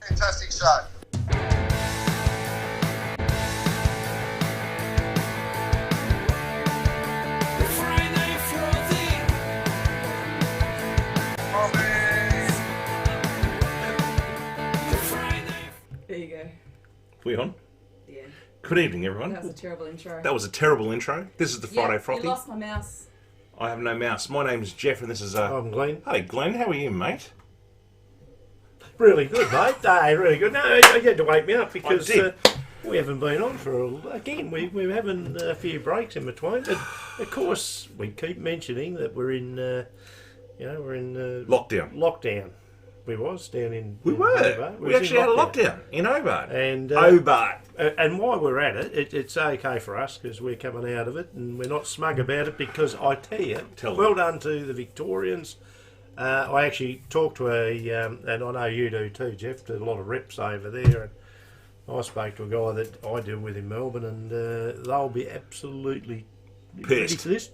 Fantastic show. There you go. We on? Yeah. Good evening, everyone. That was a terrible intro. That was a terrible intro. This is the Friday Frothy. You lost my mouse. I have no mouse. My name's Jeff, and this is I'm Glenn. Hey, Glenn, how are you, mate? Really good, mate. Hey, really good. No, you had to wake me up because I did. we haven't been on for again. We're having a few breaks in between, but of course we keep mentioning that we're in, we're in Lockdown. Lockdown. We was down in. We in were. Hobart. We actually had a lockdown in Hobart. And Hobart. And while we're at it, it's okay for us because we're coming out of it and we're not smug about it because I tell you, well done to the Victorians. I actually talked to and I know you do too, Jeff, to a lot of reps over there. And I spoke to a guy that I deal with in Melbourne and they'll be absolutely Pissed. ready for this?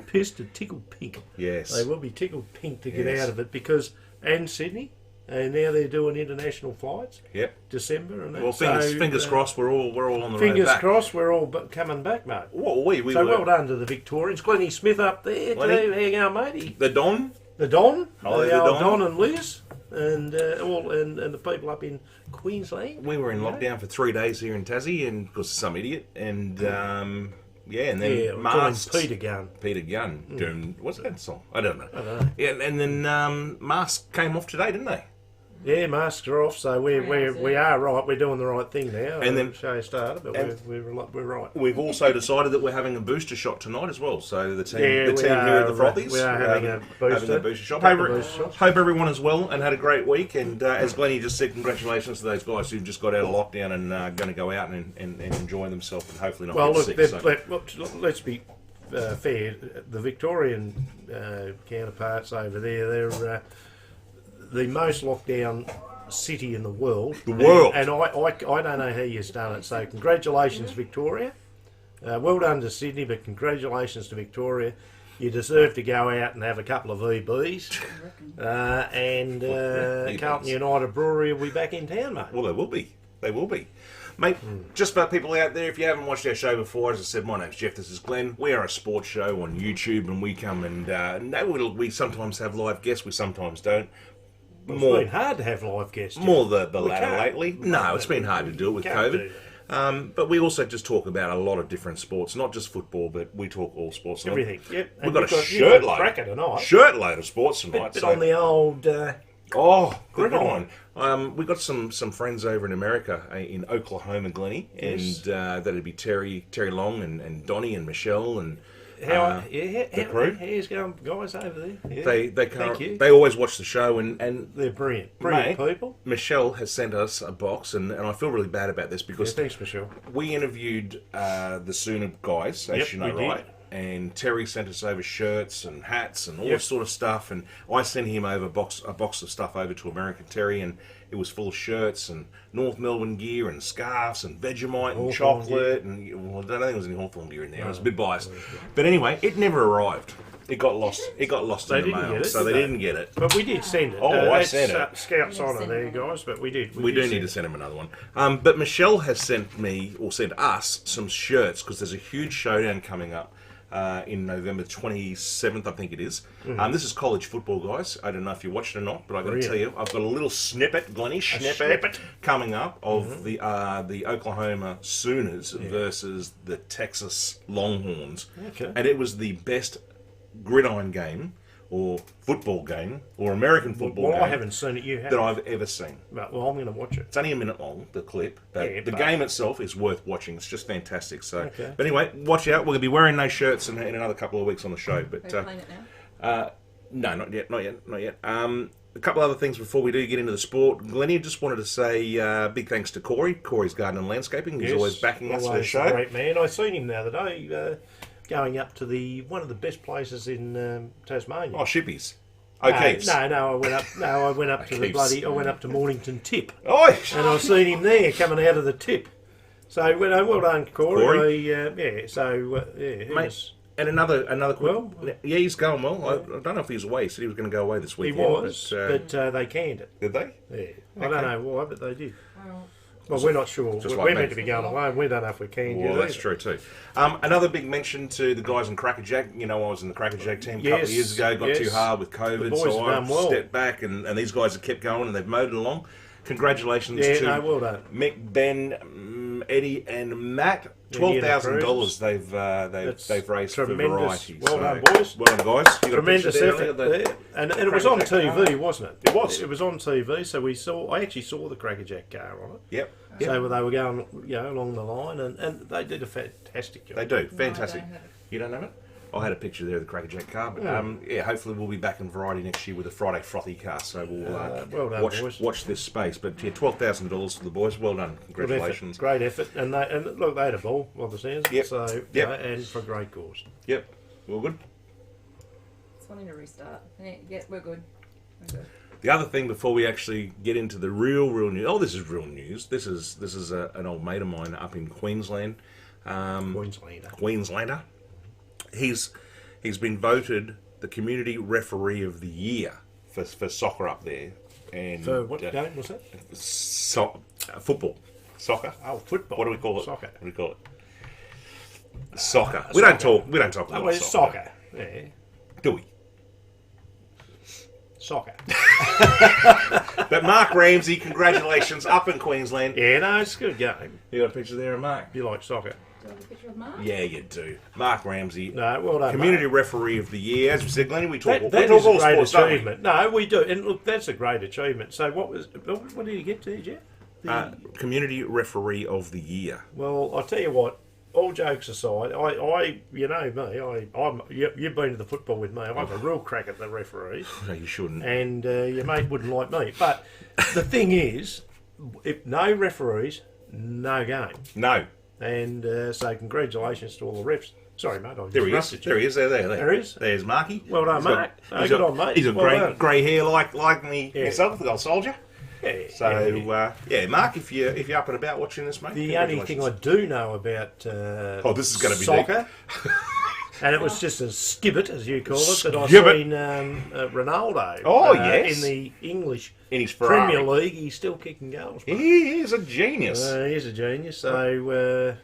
Pissed and tickled pink. Yes. They will be tickled pink to get Yes. out of it because, and Sydney. And now they're doing international flights. Yep. December and that. Well, fingers crossed. We're all on the road Fingers back. crossed, we're all coming back, mate. Well, we So were. well done to the Victorians. Glennie Smith up there. Glennie. How you going, matey? The Don. The Don. Oh, the the old Don. Don and Liz, and the people up in Queensland. We were in lockdown for 3 days here in Tassie, and because of some idiot, and and then masks. Peter Gunn. Peter Gunn doing what's that song? I don't know. I don't know. Yeah, and then masks came off today, didn't they? Yeah, masks are off, so we are right. We're doing the right thing now. And then- the show started, but we're right. We've also decided that we're having a booster shot tonight as well. So the team, Yeah, the we team here at the are, Frothies, we are having a booster. shot. Couple of booster shots. Hope everyone is well and had a great week. And as Glennie just said, congratulations to those guys who've just got out of lockdown and going to go out and enjoy themselves and hopefully not Well, get look, sick. let's be fair. The Victorian counterparts over there, they're the most lockdown city in the world. The world. And I don't know how you've done it. So congratulations, Victoria. Well done to Sydney, but congratulations to Victoria. You deserve to go out and have a couple of EBs. Carlton United Brewery will be back in town, mate. Well, they will be. They will be. Mate, just for people out there, if you haven't watched our show before, as I said, my name's Jeff, this is Glenn. We are a sports show on YouTube, and we come and we sometimes have live guests, we sometimes don't. It's been hard to have live guests. More the latter can't. lately. No, it's been hard to do it with Can't COVID. do that. But we also just talk about a lot of different sports, not just football, but we talk all sports. Everything. Yep. We've got a shirt cracker tonight. shirt load of sports tonight. Bit on the old gridiron. We've got some friends over in America, in Oklahoma, Glennie, Yes. and that'd be Terry Long and Donnie and Michelle and the crew. How's going, guys over there? Yeah. They you. they always watch the show and They're brilliant Mate, people. Michelle has sent us a box and I feel really bad about this Yeah, because thanks, Michelle. we interviewed the Sooner guys, as Yep, you know, we did. right? And Terry sent us over shirts and hats and all Yep. this sort of stuff. And I sent him over a box of stuff over to American Terry, and it was full of shirts and North Melbourne gear and scarves and Vegemite and Hawthorn chocolate. And I don't think there was any Hawthorn gear in there. I was a bit biased. But anyway, it never arrived. It got lost. It got lost They in the didn't mail, get it, so did they they? didn't get it. But we did send it. Oh, I that's, sent it. Scouts Yeah, honour send there, it. guys. But we did. We do need to send him another one. But Michelle has sent us some shirts because there's a huge showdown coming up in November 27th, I think it is. This is college football, guys. I don't know if you watched it or not, but I got to tell you, I've got a little snippet, Glennie, snippet coming up of the Oklahoma Sooners versus the Texas Longhorns. Okay. And it was the best gridiron game or football game or American football Well, game I haven't seen it. You have. that I've ever seen. But, well, I'm going to watch it. It's only a minute long, the clip, but Yeah, the but- game itself is worth watching. It's just fantastic. So, Okay. but anyway, watch out. We're going to be wearing those shirts in another couple of weeks on the show. But Are you playing it now? no, not yet. A couple other things before we do get into the sport. Glennie, just wanted to say big thanks to Corey's Garden and Landscaping. He's Yes, always backing us for the always a show. Great man. I seen him the other day going up to one of the best places in Tasmania. Oh, Shippies. O'Keefe's. No, I went up. No, I went up to the O'Keefe's. I went up to Mornington Tip, Oh, and I seen him there coming out of the tip. So well done, Corey. Corey? He Mate, was And another quick, Well, yeah, he's going well. I don't know if he was away. He said he was going to go away this He weekend. was, but they canned it. did they? Yeah. I don't know why, but they did. Well, Well, we're not sure. just We're like meant me. to be going away, and we don't know if we can. Well, that's true too. Another big mention to the guys in Crackerjack. You know, I was in the Crackerjack team a couple of Yes, years ago. Got yes. too hard with COVID, The boys so have I done well. stepped back, and these guys have kept going, and they've mowed it along. Congratulations Yeah, to no, well done. Mick, Ben, Eddie, and Matt. Eddie and the $12,000 That's they've raised for tremendous. variety. Well So, done, boys. Well done, guys. You got a Tremendous picture there, effort look at there, and it was on Crackerjack TV, car. wasn't it? It was. It was on TV, so we saw. I actually saw the Crackerjack car on it. Yep. So they were going, along the line, and they did a fantastic job. They do. no, I Fantastic. don't have it. You don't have it? I had a picture there of the Crackerjack car, but hopefully we'll be back in variety next year with a Friday Frothy car. So we'll well done, boys. watch this space. But yeah, $12,000 for the boys. Well done. Good Congratulations. effort, great effort, and look, they had a ball, by the sounds. Yep. So Yep. and for a great cause. Yep. Well, good. Just wanting to restart. Yeah, we're good. We're good. The other thing before we actually get into the real news. Oh, this is real news. This is an old mate of mine up in Queensland. Queenslander. He's been voted the community referee of the year for soccer up there. And For what game was that? football, soccer. Oh, football. What do we call it? Soccer. What do we call it? Soccer. We don't talk. We don't talk Oh, about well, it's soccer. Yeah, do we? soccer. But Mark Ramsey, congratulations, up in Queensland. Yeah, no, it's a good game. You got a picture there of Mark? You like soccer? Do I have a picture of Mark? Yeah, you do. Mark Ramsey, No, well done. community mate. referee of the year. As we said, Glennie, we talk. That we is talk a all great sports, don't we? achievement. No, we do, and look, that's a great achievement. So, what did you get to, Jeff? Community referee of the year. Well, I tell you what. All jokes aside, you know me. You've been to the football with me. I have a real crack at the referees, No, you shouldn't. and your mate wouldn't like me. But the thing is, if no referees, no game. No. And so, congratulations to all the refs. Sorry, mate. There he is. There he is. There. There he is. There's Marky. Well done, He's got- Mark. he's Good got- on, mate. He's got Well done. grey hair like me Yeah. myself, the old soldier. Yeah, So yeah, Mark, if you're up and about watching this, mate. the only thing I do know about this is gonna be soccer, and it was just a skibbit, as you call it, that I Skibbit. seen Ronaldo. Oh, yes. in the English in his Ferrari. Premier League, he's still kicking goals. Mate. He is a genius. He's a genius. So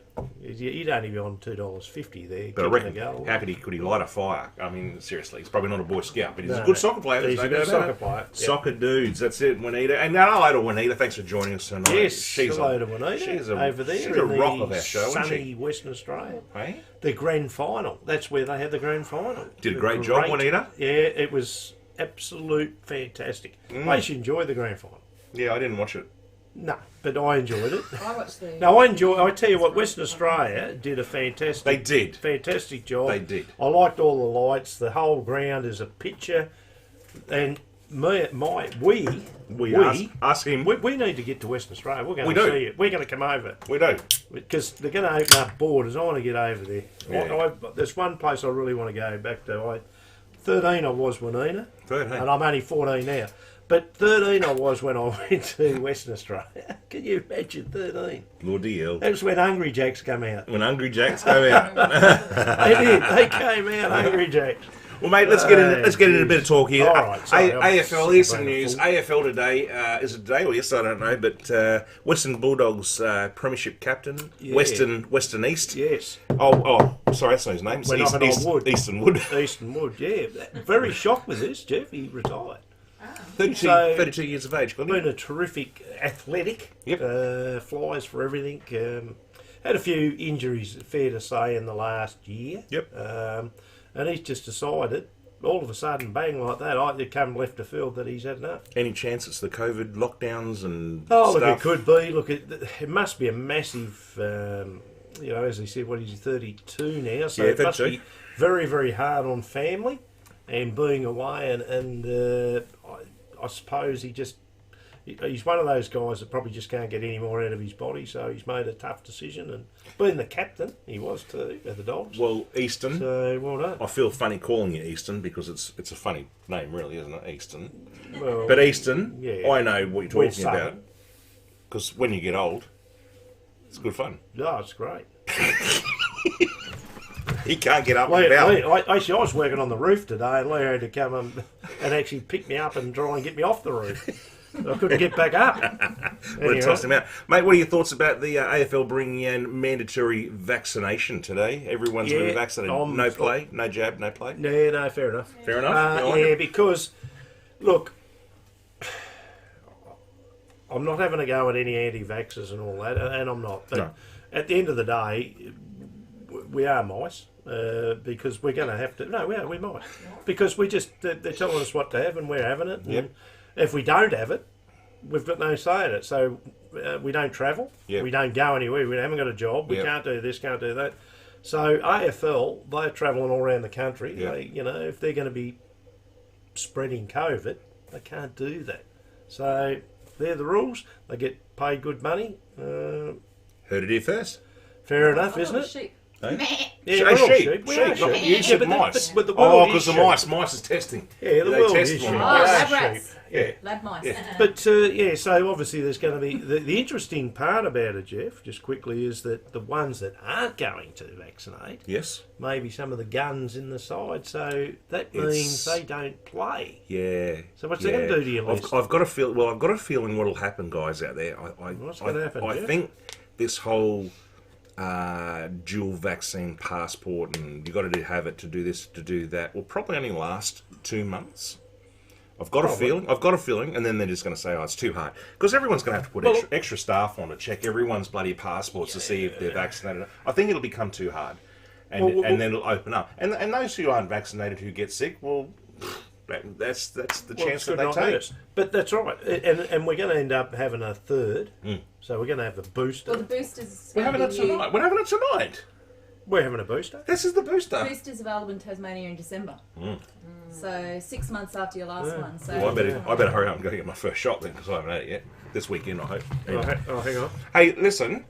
he'd only be on $2.50 there. But I kicking reckon, a goal. how could he light a fire? I mean, seriously, he's probably not a Boy Scout, but he's a No, good soccer player. he's there's a no good doubt about soccer it. player, yeah. Soccer dudes, that's it, Juanita. And hello to Juanita, thanks for joining us tonight. Yes, she's hello to Juanita she's over there she's in a rock the of our show, isn't sunny she? Western Australia. Hey? The grand final. That's where they had the grand final. Did a great job, Juanita. Yeah, it was absolute fantastic. I actually enjoyed the grand final. Yeah, I didn't watch it. No, but I enjoyed it. I watched the. No, I tell you what, Western Australia did a fantastic. They did. Fantastic job. They did. I liked all the lights. The whole ground is a picture, and We ask him. we need to get to Western Australia. We're going We to do. see it. We're going to come over. We do. Because they're going to open up borders. I want to get over there. Yeah. There's one place I really want to go back to. 13 I was, Juanita. 13. And I'm only 14 now. But 13 I was when I went to Western Australia. Can you imagine 13? Bloody hell. That was when Hungry Jacks come out. When Hungry Jacks come out. They did. They came out, Hungry Jacks. Well, mate, let's get into a bit of talk here. All right, sorry, I'm AFL, here's some brain news. full. AFL today, is it today or yesterday? I don't know. But Western Bulldogs premiership captain, Yeah. Western East. Yes. Oh, sorry, that's not his name. It's We're knocking on wood. Eastern Wood. Eastern Wood, yeah. Very shocked with this, Jeff. He retired. 32 years of age. Got Been him. a terrific athletic. Yep. Flies for everything. Had a few injuries, fair to say, in the last year. Yep. And he's just decided, all of a sudden, bang like that, they come left of field that he's had enough. Any chance it's the COVID lockdowns and Oh, look, stuff? it could be. Look, it must be a massive, as he said, what is he, 32 now? So Yeah, it must 32. be very, very hard on family and being away. And I suppose he's one of those guys that probably just can't get any more out of his body. So he's made a tough decision. And being the captain, he was too, of the Dogs. Well, Eastern. So, well done. I feel funny calling you Eastern because it's a funny name, really, isn't it? Eastern. Well, But Eastern, yeah. I know what you're We're talking about. Southern. Because when you get old, it's good fun. No, it's great. He can't get up and Lee, about. I was working on the roof today, and Lee had to come and actually pick me up and try and get me off the roof. I couldn't get back up. Would have tossed him out. Mate, what are your thoughts about the AFL bringing in mandatory vaccination today? Everyone's going to be vaccinated. No play, no jab, no play? No, fair enough. Fair enough? Yeah, because, look, I'm not having a go at any anti-vaxxers and all that, and I'm not. But at the end of the day, we are mice. Because we're going to have to... No, we're mice. Because they're telling us what to have and we're having it. Yep. And if we don't have it, we've got no say in it. So we don't travel. Yep. We don't go anywhere. We haven't got a job. We can't do this, can't do that. So AFL, they're travelling all around the country. Yep. They, if they're going to be spreading COVID, they can't do that. So they're the rules. They get paid good money. Heard it here first. Fair enough, isn't it? Sheep. Hey? Yeah, we're all sheep. We are Not sheep. you said but mice. but the world Because is the sheep. mice is testing. Yeah, the They world test is them sheep. on Oh, mice. lab Sheep. rats. Yeah. Lab mice. Yeah. But so obviously there's going to be the interesting part about it, Jeff. Just quickly, is that the ones that aren't going to vaccinate, Yes. maybe some of the guns in the side, so that means they don't play. Yeah. So what's that going to do to your list? I've got a feel. Well, I've got a feeling what'll happen, guys out there. What's going to happen, I Jeff? think this whole dual vaccine passport and you've got to have it to do this, to do that, will probably only last 2 months. I've got a feeling, and then they're just going to say, "Oh, it's too hard," because everyone's going to have to put extra staff on to check everyone's bloody passports to see if they're vaccinated. I think it'll become too hard, and then it'll open up. And those who aren't vaccinated who get sick, well, that's the chance that they take. But that's right, and we're going to end up having a third. So we're going to have the booster. Well, the boosters. We're having it tonight. We're having it tonight. We're having a booster. This is the booster. The booster's available in Tasmania in December. So 6 months after your last one. So Well, I better hurry up and go get my first shot then, because I haven't had it yet. This weekend, I hope. Oh, hang on. Hey, listen.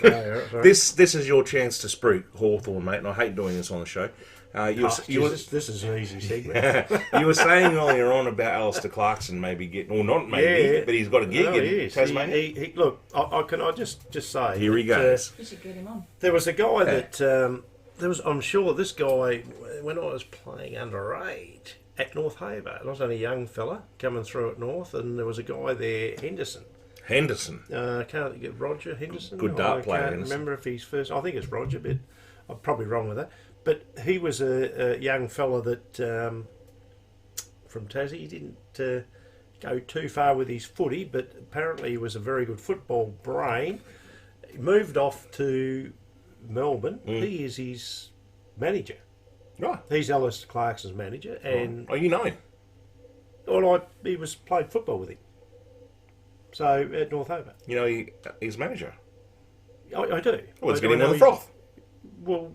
Sorry. This is your chance to spruik Hawthorn, mate, and I hate doing this on the show. This is an easy segment. You were saying earlier on about Alistair Clarkson maybe getting, or not maybe, but he's got a gig in Tasmania. Look, can I just say? Here he goes. we should get him on. There was a guy that I'm sure this guy, when I was playing under 8 at North Hobart, I was only a young fella coming through at North, and there was a guy there, Henderson. Can't get Roger Henderson. Good dart player. I can't remember if he's first. I think it's Roger, but I'm probably wrong with that. But he was a young fella that from Tassie. He didn't go too far with his footy, but apparently he was a very good football brain. He moved off to Melbourne. He is his manager. Right. He's Alistair Clarkson's manager, and you know him. he played football with him. So at North Hobart. You know he's manager. I do. Well, let's get him on the froth. Well,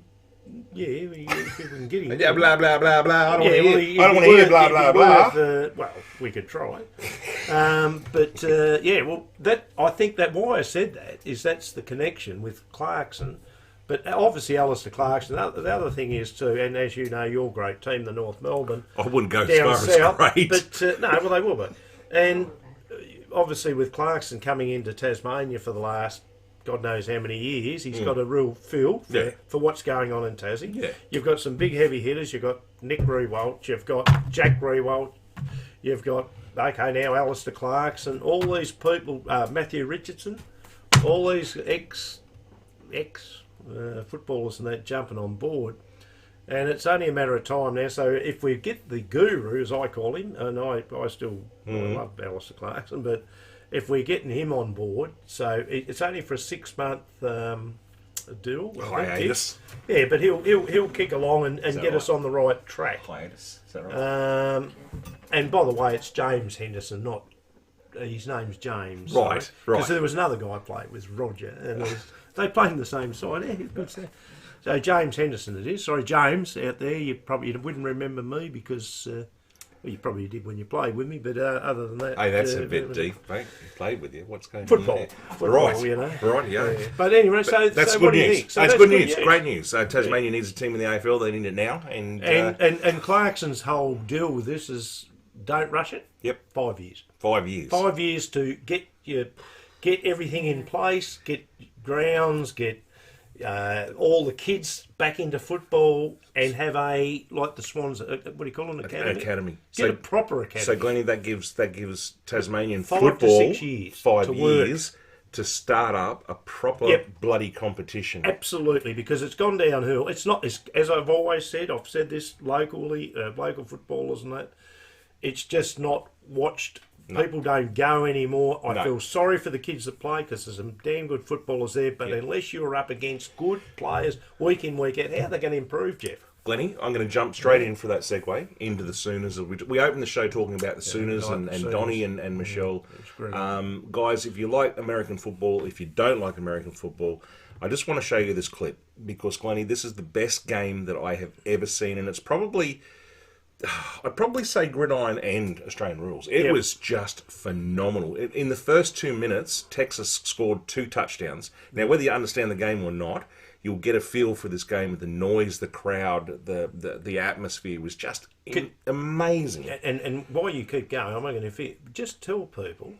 yeah, if we can get him. Yeah, blah blah blah blah. I don't want to well, hear blah blah blah. Well, we could try. Well, that I think that why I said that is that's the connection with Clarkson. But obviously, Alistair Clarkson. The other thing is too, and as you know, your great team, the North Melbourne. I wouldn't go down as far south, as great. but no, well they will be. And obviously, with Clarkson coming into Tasmania for the last God knows how many years, he's got a real feel for what's going on in Tassie. Yeah. You've got some big heavy hitters. You've got Nick Rewalt. You've got Jack Rewalt. You've got now Alistair Clarkson. All these people, Matthew Richardson, all these ex footballers and that jumping on board. And it's only a matter of time now. So if we get the guru, as I call him, and I still love Alistair Clarkson, but if we're getting him on board, so it's only for a 6-month deal. Hiatus. Yeah, but he'll kick along and get us on the right track. Hiatus. Is that right? And by the way, it's James Henderson, not his name's James. Right. Because there was another guy I played with, Roger, and they played in the same side. Yeah, good stuff. So James Henderson it is. Sorry, James, out there, you probably wouldn't remember me because... well, you probably did when you played with me, but other than that... Hey, that's a bit deep, mate. He played with you. What's going football, on there? Right, you know. Right, yeah. But anyway, so that's so good what do you news. think? So that's good news. Great news. So Tasmania needs a team in the AFL. They need it now. And Clarkson's whole deal with this is don't rush it. Yep. 5 years. 5 years. 5 years to get everything in place, get grounds, get all the kids back into football and have like the Swans, what do you call it, academy? Academy. Get a proper academy. So, Glennie, that gives Tasmanian 5 football to 6 years 5 to years to start up a proper bloody competition. Absolutely, because it's gone downhill. It's not, as I've always said, I've said this locally, local footballers and that, it's just not watched. No. People don't go anymore. I feel sorry for the kids that play because there's some damn good footballers there, but unless you're up against good players week in, week out, how are they going to improve, Jeff? Glennie, I'm going to jump straight in for that segue into the Sooners. We opened the show talking about the Sooners and Donnie and Michelle. Guys, if you like American football, if you don't like American football, I just want to show you this clip because, Glennie, this is the best game that I have ever seen, and it's probably... I'd probably say gridiron and Australian rules. It was just phenomenal. In the first 2 minutes, Texas scored 2 touchdowns. Now, whether you understand the game or not, you'll get a feel for this game. The noise, the crowd, the atmosphere was just amazing. And while you keep going, I'm not going to just tell people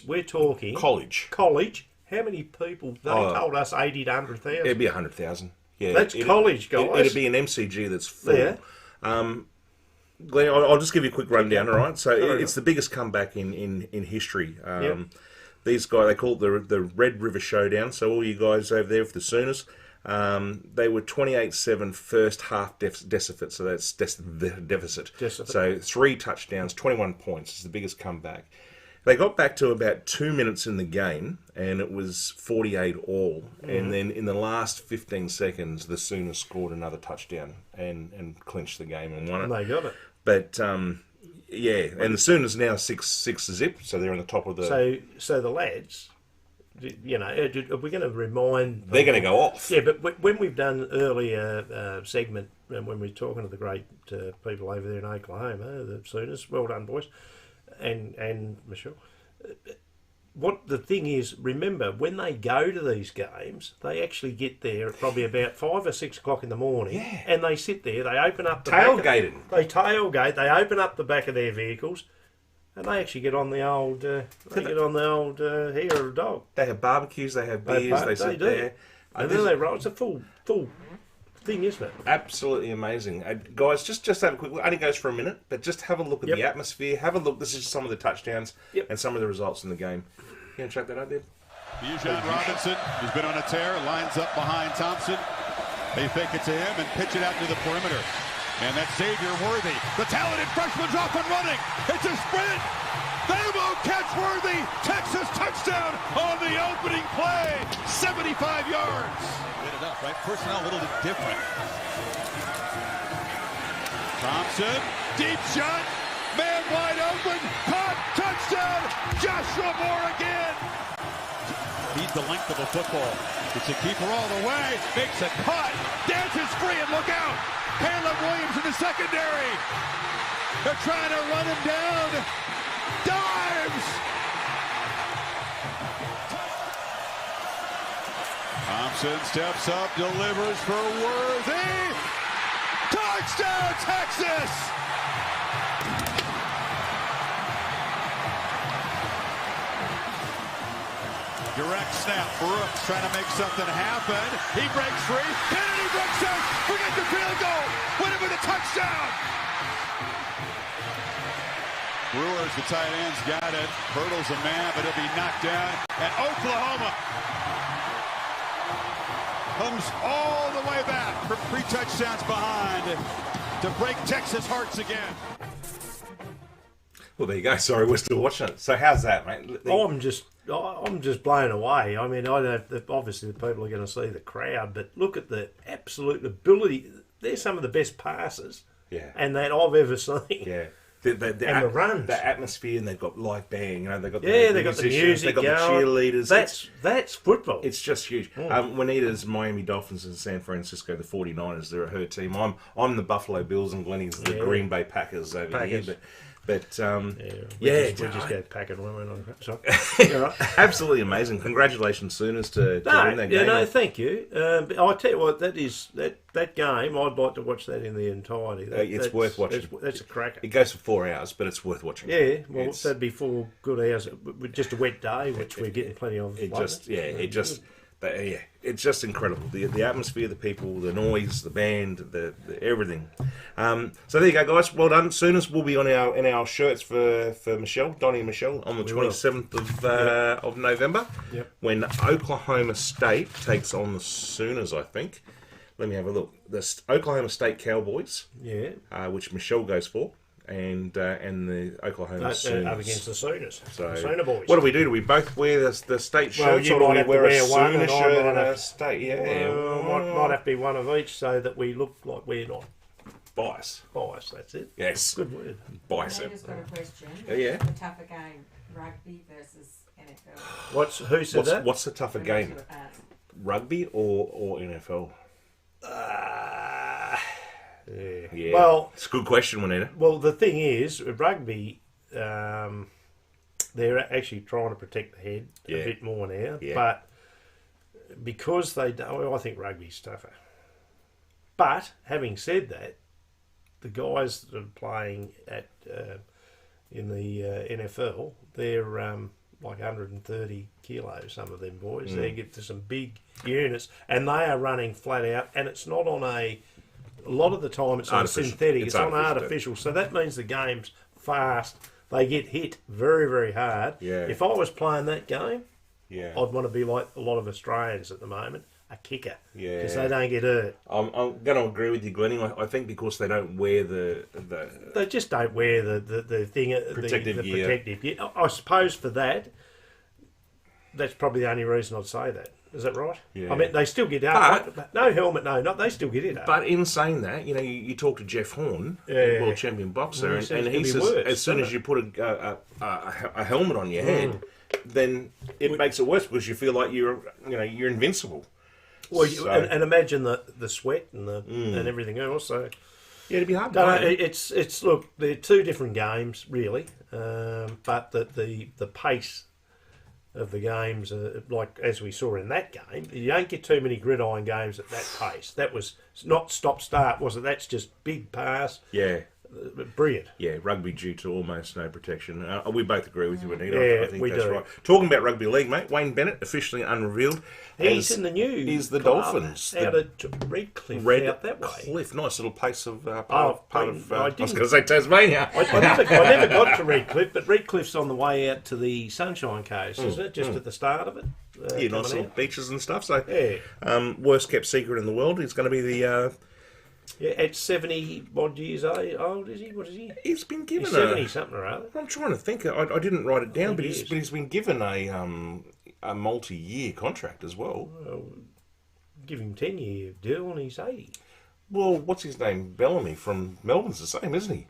we're talking college. How many people? They told us 80 to 100,000. It'd be 100,000. Yeah, that's college, guys. It'd be an MCG that's full. Yeah. Glenn, I'll just give you a quick rundown, all right? So it's the biggest comeback in history. These guys, they call it the Red River Showdown. So all you guys over there for the Sooners, they were 28-7 first half deficit. So that's the deficit. So 3 touchdowns, 21 points. It's the biggest comeback. They got back to about 2 minutes in the game, and it was 48 all. And then in the last 15 seconds, the Sooners scored another touchdown and clinched the game and won it. And they got it. But and the Sooners now 6-zip, so they're on the top of the. So the lads, you know, are we going to remind? They're going to go off. Yeah, but when we've done earlier segment, and when we're talking to the great people over there in Oklahoma, the Sooners, well done, boys, and Michelle. What the thing is, remember, when they go to these games, they actually get there at probably about 5 or 6 o'clock in the morning, and they sit there, they open up the tailgating. They tailgate, they open up the back of their vehicles, and they actually get on the old, hair of a dog. They have barbecues, they have beers, they sit there. And then they roll. It's a full thing, isn't it? Absolutely amazing. Guys, just have a quick look. It only goes for a minute, but just have a look at the atmosphere. Have a look. This is some of the touchdowns and some of the results in the game. You want to check that out, Deb? Bijan Robinson, who's been on a tear, lines up behind Thompson. They fake it to him and pitch it out to the perimeter. And that's Xavier Worthy. The talented freshman's off and running. It's a sprint. They won't catch Worthy. Texas touchdown on the opening play. 75 yards. Get it up, right? Personnel a little bit different. Thompson, deep shot. Man wide open. Caught. Touchdown. Joshua Moore again. Beat the length of a football. It's a keeper all the way. Makes a cut. Dances free and look out. Caleb Williams in the secondary. They're trying to run him down. Dives. Thompson steps up, delivers for Worthy. Touchdown, Texas. Direct snap. Brooks trying to make something happen. He breaks free. Kennedy breaks out. Forget the field goal. Win it with a touchdown. Brewers, the tight end's got it. Hurdles a man, but he'll be knocked down. And Oklahoma comes all the way back from 3 touchdowns behind to break Texas hearts again. Well, there you go. Sorry, we're still watching it. So how's that, mate? I'm just blown away. I mean, I don't. Obviously, the people are going to see the crowd, but look at the absolute ability. They're some of the best passes, and that I've ever seen. Yeah. The runs, the atmosphere, and they've got live band. You know, they've got they've got the music, they've got the cheerleaders. That's football. It's just huge. Juanita's Miami Dolphins and San Francisco, the 49ers. They're her team. I'm the Buffalo Bills, and Glennie's the Green Bay Packers over here. But we just go pack and run on. Sorry. Right. Absolutely amazing. Congratulations, Sooners, to win that game. No, thank you. But I'll tell you what, that game, I'd like to watch that in the entirety. It's worth watching. That's a cracker. It goes for 4 hours, but it's worth watching. Yeah, well, that'd be 4 good hours. Just a wet day, which we're getting plenty of. Yeah, it's just incredible. The atmosphere, the people, the noise, the band, the everything. So there you go, guys. Well done. Soonest we'll be on in our shirts for Michelle, Donnie and Michelle, on the 27th of November. Yep. When Oklahoma State takes on the Sooners, I think. Let me have a look. The Oklahoma State Cowboys, which Michelle goes for, and the Oklahoma Sooners. Up against the Sooners. So, Sooner boys. what do we do? Do we both wear the state shirts, you or do might we have to wear a wear one Sooner and I shirt might and a have- state? Might have to be one of each so that we look like we're not bias. biased. That's it. Yes, Good word. I bias. just got a question. Yeah. What's the tougher game, rugby versus NFL? Who said that? What's the tougher game? Who knows what that is? Rugby or NFL? Yeah. Well, it's a good question, Juanita. Well, the thing is, rugby, they're actually trying to protect the head a bit more now. Yeah. But because they don't, well, I think rugby's tougher. But having said that, the guys that are playing at in the NFL, they're like 130 kilos, some of them boys. They get to some big units, and they are running flat out, and it's not on a lot of the time it's on synthetic, it's on artificial. So that means the game's fast. They get hit very, very hard. Yeah. If I was playing that game, Yeah. I'd want to be like a lot of Australians at the moment, a kicker. Yeah. Because they don't get hurt. I'm going to agree with you, Glennie. I think because they don't wear the They just don't wear the thing, Protective the gear. protective gear. I suppose for that, that's probably the only reason I'd say that. Is that right? Yeah. I mean, they still get hurt. No helmet, no, not they still get hit. But in saying that, you talk to Jeff Horn, world champion boxer, Well, and he says as soon as you put a helmet on your head, then it makes it worse because you feel like you're invincible. Well, and imagine the sweat and and everything else. So yeah, it'd be hard. No, it's look, they're two different games really, but the pace of the games, like as we saw in that game, you don't get too many gridiron games at that pace. That was not stop-start, was it? That's just big pass. Yeah. Brilliant. Yeah, rugby due to almost no protection. We both agree with you, Anita. Yeah, I think we that's do. right. Talking about rugby league, mate, Wayne Bennett officially unrevealed. He's in the news. He's the club Dolphins. Out of Redcliffe, out that way. Cliff, nice little place of part I of. I was didn't- going to say Tasmania. I never got to Redcliffe, but Redcliffe's on the way out to the Sunshine Coast, isn't it? Just at the start of it. Yeah, nice coming little out. beaches and stuff. So, Yeah. worst kept secret in the world. He's going to be the. Yeah, at 70 odd years old, is he? What is he? He's been given He's 70 something or other. I'm trying to think. I didn't write it down, but He is. he's been given a multi-year contract as well. Give him 10-year deal and he's 80. Well, what's his name? Bellamy from Melbourne's the same, isn't he?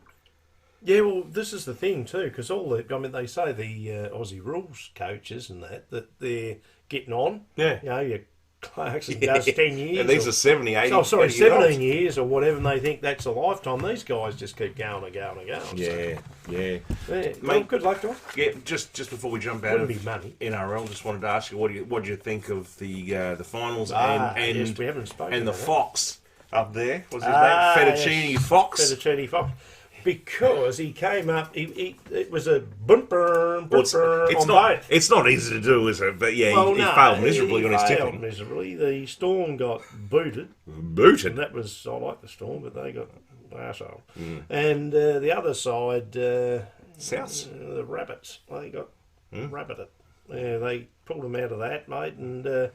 Yeah, well, this is the thing too, because they say the Aussie rules coaches and that they're getting on. Yeah. You know, your Clarkson does 10 years. And these are 70, 80. Oh, sorry, 80 years old. 17 years or whatever, and they think that's a lifetime. These guys just keep going and going and going. Yeah, yeah. Well, Mate, good luck to them. Yeah, just before we jump out Wouldn't of be money. NRL, just wanted to ask you what do you think of the finals Yes, we haven't spoken and the about that. Fox up there? What's his name? Fettuccine yes. Fox. Fettuccine Fox. Because he came up, it was a bumper Well, it's on not both. it's not easy to do, is it? But yeah, Well, he no, failed miserably he on his failed tipping. miserably. The Storm got booted. Booted. And that was, I like the Storm, but they got arsehole. Mm. And the other side, Souths. the Rabbits, they got rabbited. Yeah, they pulled them out of that, mate. And the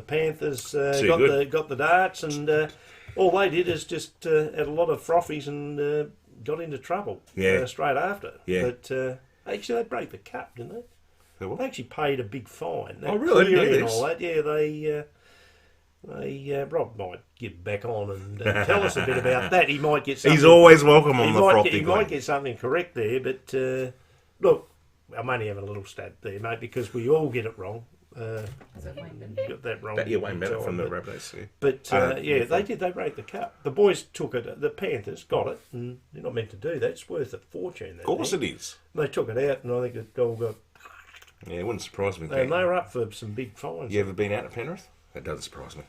Panthers got the darts, and all they did is just had a lot of frothies and got into trouble straight after. Yeah. But actually, they broke the cup, didn't they? They actually paid a big fine. Oh, really? I didn't know And this. all that. Yeah, they Rob might get back on and tell us a bit about that. He might get something. He's always welcome on the Frothy. He might get something correct there, but look, I'm only having a little stab there, mate, because we all get it wrong. Got that wrong. Wayne Bennett from the Rabbitohs. Yeah. But they did. They broke the cup. The boys took it. The Panthers got it, and they're not meant to do that. It's worth a fortune. Of course it is. They took it out, and I think it all got. Yeah, it wouldn't surprise me. And they were up for some big fines. You ever been out to Penrith? That doesn't surprise me.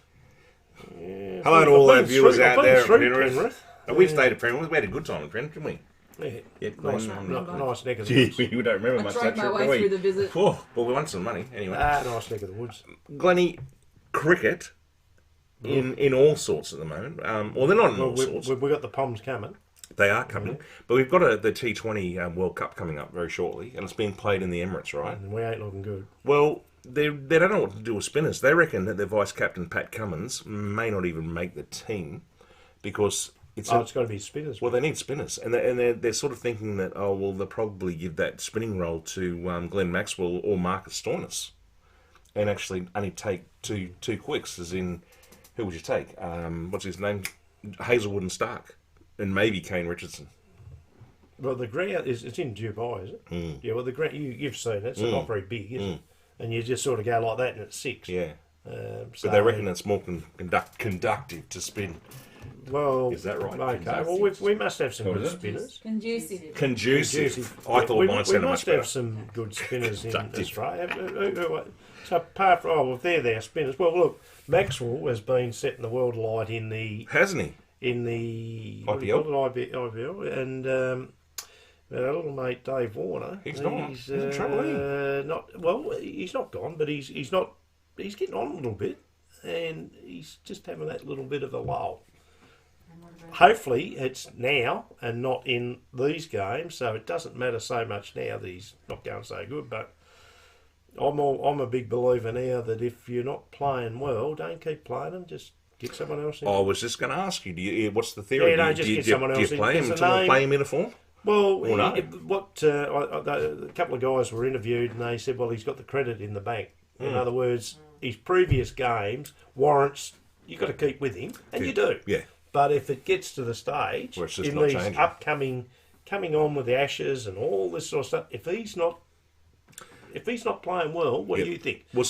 Yeah, Hello to all I've our been viewers through- out I've been there at through Penrith. We've stayed at Penrith. We had a good time at Penrith, didn't we? Yeah, Yeah, nice neck of the Gee, woods. you don't remember I much dragged that my trip, way do we? through the visit. Oh, well, we won some money anyway. Nice neck of the woods. Glennie, cricket in all sorts at the moment. Well, they're not in all sorts. We've got the Poms coming. They are coming. But we've got the T20 World Cup coming up very shortly, and it's being played in the Emirates, right? And we ain't looking good. Well, they don't know what to do with spinners. They reckon that their vice-captain, Pat Cummins, may not even make the team because... It's got to be spinners. Well, they need spinners, and they're sort of thinking that they'll probably give that spinning role to Glenn Maxwell or Marcus Stoinis, and actually only take two quicks. As in, who would you take? What's his name? Hazelwood and Stark, and maybe Kane Richardson. Well, the ground it's in Dubai, is it? Mm. Yeah. Well, the ground you've seen it. It's not very big, is it? And you just sort of go like that, and it's 6. Yeah. But they reckon it's more conductive to spin. Well, is that right? Okay. Well, we must have some good spinners. Conducive. I thought mine sounded much better. We must have some good spinners in Australia. So apart from, if they're their spinners, well, look, Maxwell has been setting the world alight in the... Hasn't he? In the... IPL? And our little mate Dave Warner... He's gone. He's in trouble, he's not gone, but he's getting on a little bit, and he's just having that little bit of a lull. Hopefully it's now and not in these games, so it doesn't matter so much now that he's not going so good. But I'm a big believer now that if you're not playing well, don't keep playing them. Just get someone else in. I was just going to ask you, what's the theory? Yeah, just get someone else in. Do you play him until they play him in a form? Well, a couple of guys were interviewed and they said, well, he's got the credit in the bank. In other words, his previous games warrants you've got to keep with him, and you do. Yeah. But if it gets to the stage in these upcoming, coming on with the Ashes and all this sort of stuff, if he's not playing well, what do you think? Well,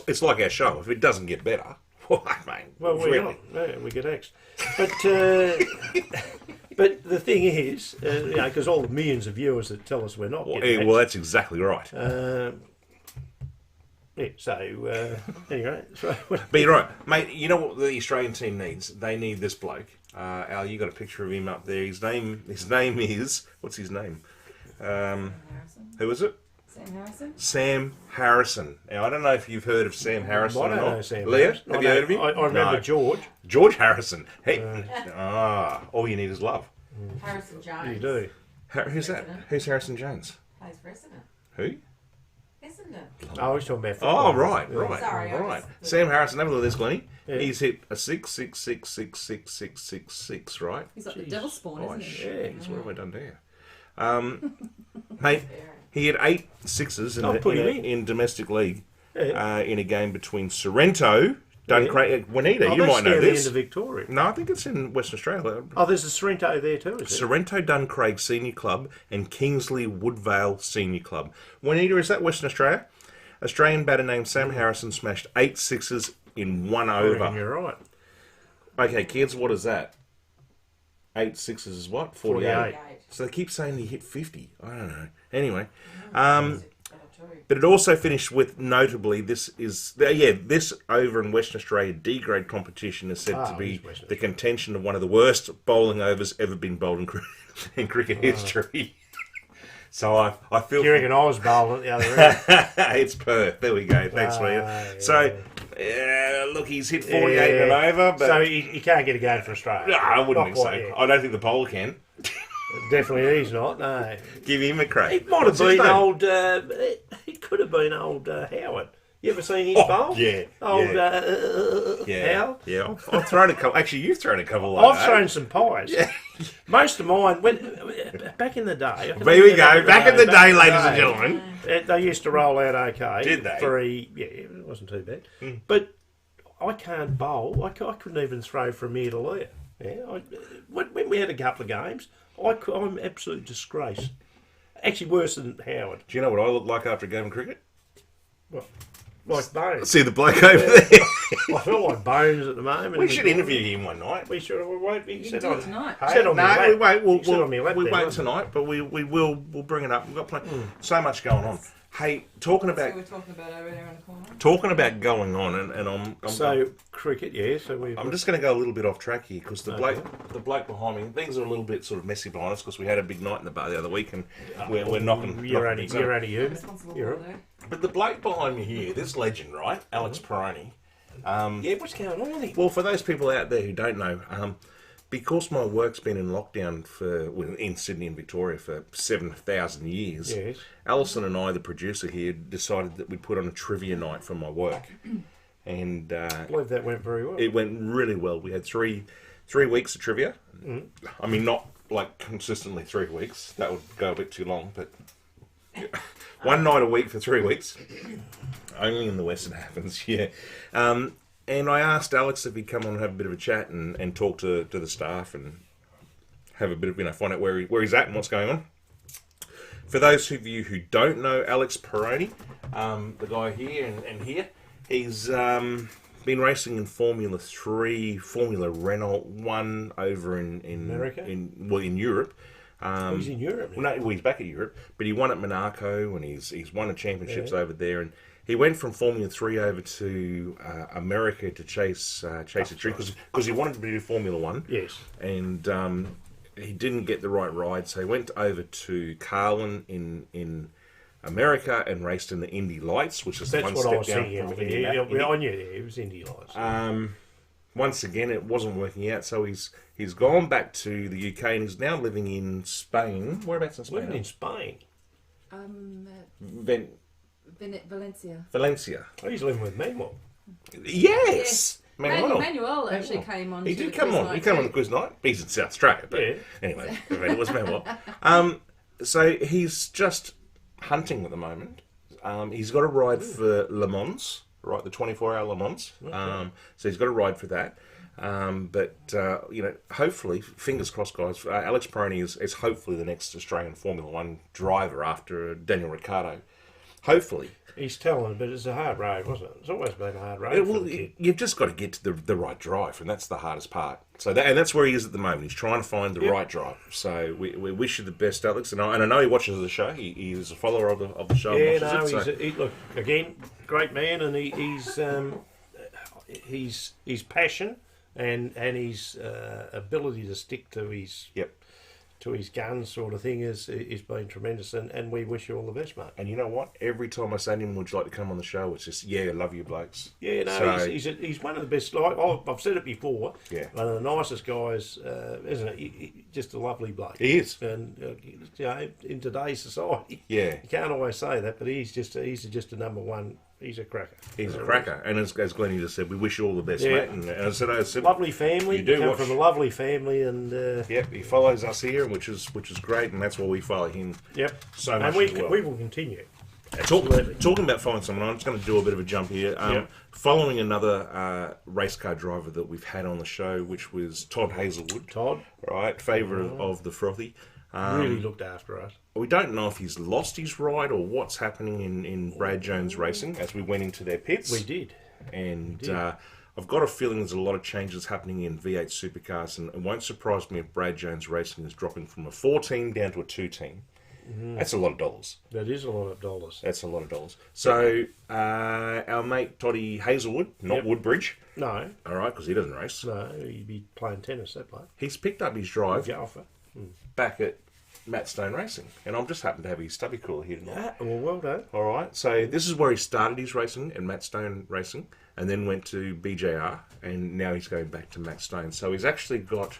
it's like our show. If it doesn't get better, mate. Well, we get axed. But but the thing is, because all the millions of viewers that tell us we're not. Well, that's exactly right. Yeah, so anyway. But you're right, mate. You know what the Australian team needs? They need this bloke. Al, you got a picture of him up there. His name is... What's his name? Who is it? Sam Harrison. Sam Harrison. Now, I don't know if you've heard of Sam Harrison or not. I don't know Sam Leah, Harrison. have you heard of him? I remember George. George Harrison. Hey. All you need is love. Harrison Jones. You do. Who's that? Who's Harrison Jones? Plays for Essendon. Who? Essendon. I was talking about football. Oh, right. Sorry, Sam Harrison, have a look at this, Glennie. Yeah. He's hit a 6, right? He's like the devil spawn, isn't he? Yeah, what have I done there? Mate, he had 8 sixes in domestic league in a game between Sorrento, Duncraig, Juanita. You might know this. The end of Victoria. No, I think it's in Western Australia. Oh, there's a Sorrento there too, is there? Sorrento Duncraig Senior Club and Kingsley Woodvale Senior Club. Juanita, is that Western Australia? Australian batter named Sam Harrison smashed 8 sixes in 1 over. You're right. Okay, kids, what is that? 8 sixes is what? 48. So they keep saying he hit 50. I don't know. Anyway, but it also finished with, notably, this over in Western Australia D-grade competition is said to be the contention of one of the worst bowling overs ever been bowled in cricket history. So I feel... Do you reckon I was bowling at the other end? It's Perth. There we go. Thanks, Leah. Yeah. So, look, he's hit 48 and over. But so he can't get a game for Australia? No, I wouldn't think so. Yet. I don't think the bowler can. Definitely he's not, no. Give him a crack. It might have been old... it could have been old Howard. You ever seen his bowl? Yeah. Howard? Yeah. I've thrown a couple. Actually, you've thrown a couple like that. I've thrown some pies. Yeah. Most of mine, back in the day... There we go. Back in the day, ladies and gentlemen. They used to roll out okay. Did they? It wasn't too bad. But I can't bowl. I couldn't even throw from here to there. Yeah, when we had a couple of games, I'm absolute disgrace. Actually, worse than Howard. Do you know what I look like after a game of cricket? What? Like Bones. See the bloke over there. I feel like Bones at the moment. We should interview him one night. We should. We won't be. You can do it tonight. We won't. We'll wait tonight, but we'll bring it up. We've got so much going on. Hey, talking about we're talking about over there in the corner. Talking about going on, and I'm cricket, yeah. So I'm just going to go a little bit off track here because the bloke behind me, things are a little bit sort of messy behind us because we had a big night in the bar the other week, and we're knocking. You're only you. But But the bloke behind me here, this legend, right, Alex Peroni, Yeah, what's going on with him? Well, for those people out there who don't know, because my work's been in lockdown in Sydney and Victoria for 7,000 years, Yes. Alison and I, the producer here, decided that we'd put on a trivia night for my work. And I believe that went very well. it went really well. We had three weeks of trivia. I mean, not like consistently 3 weeks. That would go a bit too long, but one night a week for 3 weeks. Only in the West it happens, yeah. And I asked Alex if he'd come on and have a bit of a chat and talk to the staff and have a bit of, find out where he's at and what's going on. For those of you who don't know Alex Peroni, the guy here and here, he's been racing in Formula 3, Formula Renault 1 over in America? in Europe. He's in Europe now. No, he's back at Europe, but he won at Monaco and he's won the championships over there. And he went from Formula 3 over to America to chase a dream because he wanted to do Formula 1. Yes. And he didn't get the right ride, so he went over to Carlin in America and raced in the Indy Lights, which is That's one what I step was down thinking. from Yeah, Indy. I knew it was Indy Lights. Once again, it wasn't working out, so he's gone back to the UK and he's now living in Spain. Whereabouts in Spain? Living in Spain. Valencia. Valencia. Oh, he's living with me, well. Yes. Manuel. Manuel actually came on. He to did the come quiz on. night He came on too. the quiz night. He's in South Australia, but Yeah. anyway, it was Manuel. So he's just hunting at the moment. He's got a ride for Le Mans, right? The 24-hour Le Mans. So he's got a ride for that. But hopefully, fingers crossed, guys. Alex Peroni is hopefully the next Australian Formula 1 driver after Daniel Ricciardo. Hopefully. He's talented, but it's a hard road, wasn't it? It's always been a hard road for the kid. You've just got to get to the right drive, and that's the hardest part. So that's where he is at the moment. He's trying to find the right drive. So we wish you the best, Alex. And I know he watches the show. He is a follower of the show. Yeah, and no, watches it, so. look, again, great man, and his passion and his ability to stick to his guns sort of thing is been tremendous, and we wish you all the best, mate. And you know what? Every time I say to him, would you like to come on the show? It's just, I love you blokes. Yeah, no, So- he's one of the best. Like I've said it before. Yeah. One of the nicest guys, isn't it? Just a lovely bloke. He is. And in today's society, Yeah. you can't always say that, but he's just a number one. He's a cracker. He's a cracker. And as Glennie just said, we wish you all the best, Yeah. mate. And as I said, Lovely family. You do come watch- from a lovely family, and Yep, he follows us here, which is great, and that's why we follow him. yep. So much and we as well. we will continue. Talking about following someone, I'm just going to do a bit of a jump here. Following another race car driver that we've had on the show, which was Todd Hazelwood. Todd Right, favourite of the Frothy. really looked after us. We don't know if he's lost his ride or what's happening in Brad Jones Racing as we went into their pits. We did. And I've got a feeling there's a lot of changes happening in V8 supercars, and it won't surprise me if Brad Jones Racing is dropping from a 4-team down to a 2-team. That's a lot of dollars. That is a lot of dollars. That's a lot of dollars. So our mate Toddy Hazelwood, not Woodbridge, No, all right, because he doesn't race. no, he'd be playing tennis, that bloke. He's picked up his drive Golfer. back at Matt Stone Racing, and I'm just happened to have his stubby cooler here tonight. Well done. All right, so this is where he started his racing at Matt Stone Racing, and then went to BJR, and now he's going back to Matt Stone. So he's actually got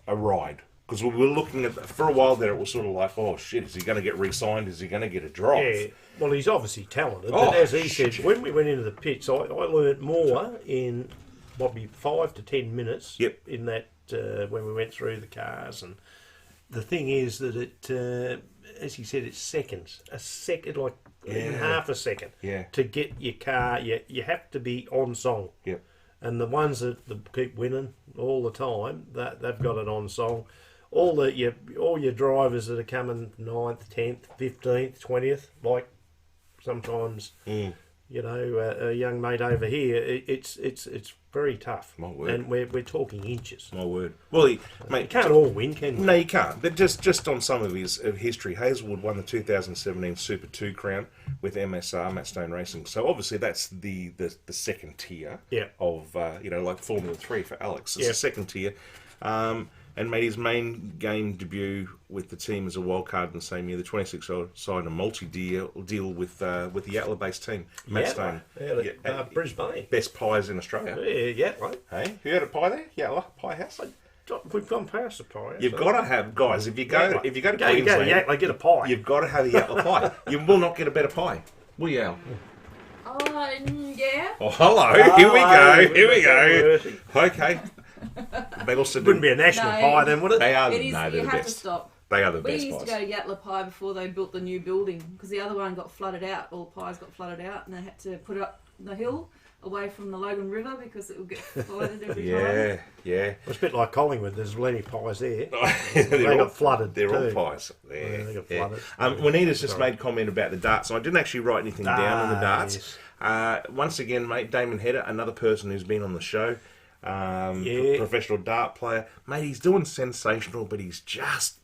a ride, because we were looking at for a while there. It was sort of like, oh shit, is he going to get re-signed? Is he going to get a drive? Yeah, well, he's obviously talented. Oh, but as he said, shit. when we went into the pits, I learnt more in probably 5 to 10 minutes. Yep. In that when we went through the cars, and the thing is that it, as he said, it's seconds, a second, like even half a second. Yeah. To get your car, you have to be on song. Yep. And the ones that keep winning all the time, they've got it on song. All your drivers that are coming 9th, 10th, 15th, 20th, like sometimes, a young mate over here, it's very tough. My word. And we're talking inches. My word. Well, You mate, can't all win, can you? no, you can't. But just on some of his history, Hazelwood won the 2017 Super 2 crown with MSR, Matt Stone Racing. So obviously that's the second tier Yeah. of like Formula 3 for Alex. It's Yeah. the second tier. and made his main game debut with the team as a wild card in the same year. The 26-year-old signed a multi-deal with the Yatala-based team. Matt Stone. Brisbane. Best pies in Australia. Yeah, right. Hey, you had a pie there? Yatala Pie House? We've gone past the pie. You've got to have, guys, if you go to Queensland, you Yatala, get a pie. you've got to have a Yatala pie. You will not get a better pie. Will you, Al? Yeah. Oh, hello. Here we go. Okay. They also Wouldn't be a national pie then, would it? They are. It is. No, they're You the have best. to stop. They are the We best used pies. to go to Yatala Pie before they built the new building because the other one got flooded out. All the pies got flooded out, and they had to put it up the hill away from the Logan River because it would get flooded every time. Yeah. It's a bit like Collingwood. There's plenty of pies there. They got flooded They're all too. pies. Yeah, They got flooded. Juanita's just made comment about the darts. I didn't actually write anything down on the darts. Yes. Once again, mate, Damon Hedder, another person who's been on the show, professional dart player. Mate, he's doing sensational, but he's just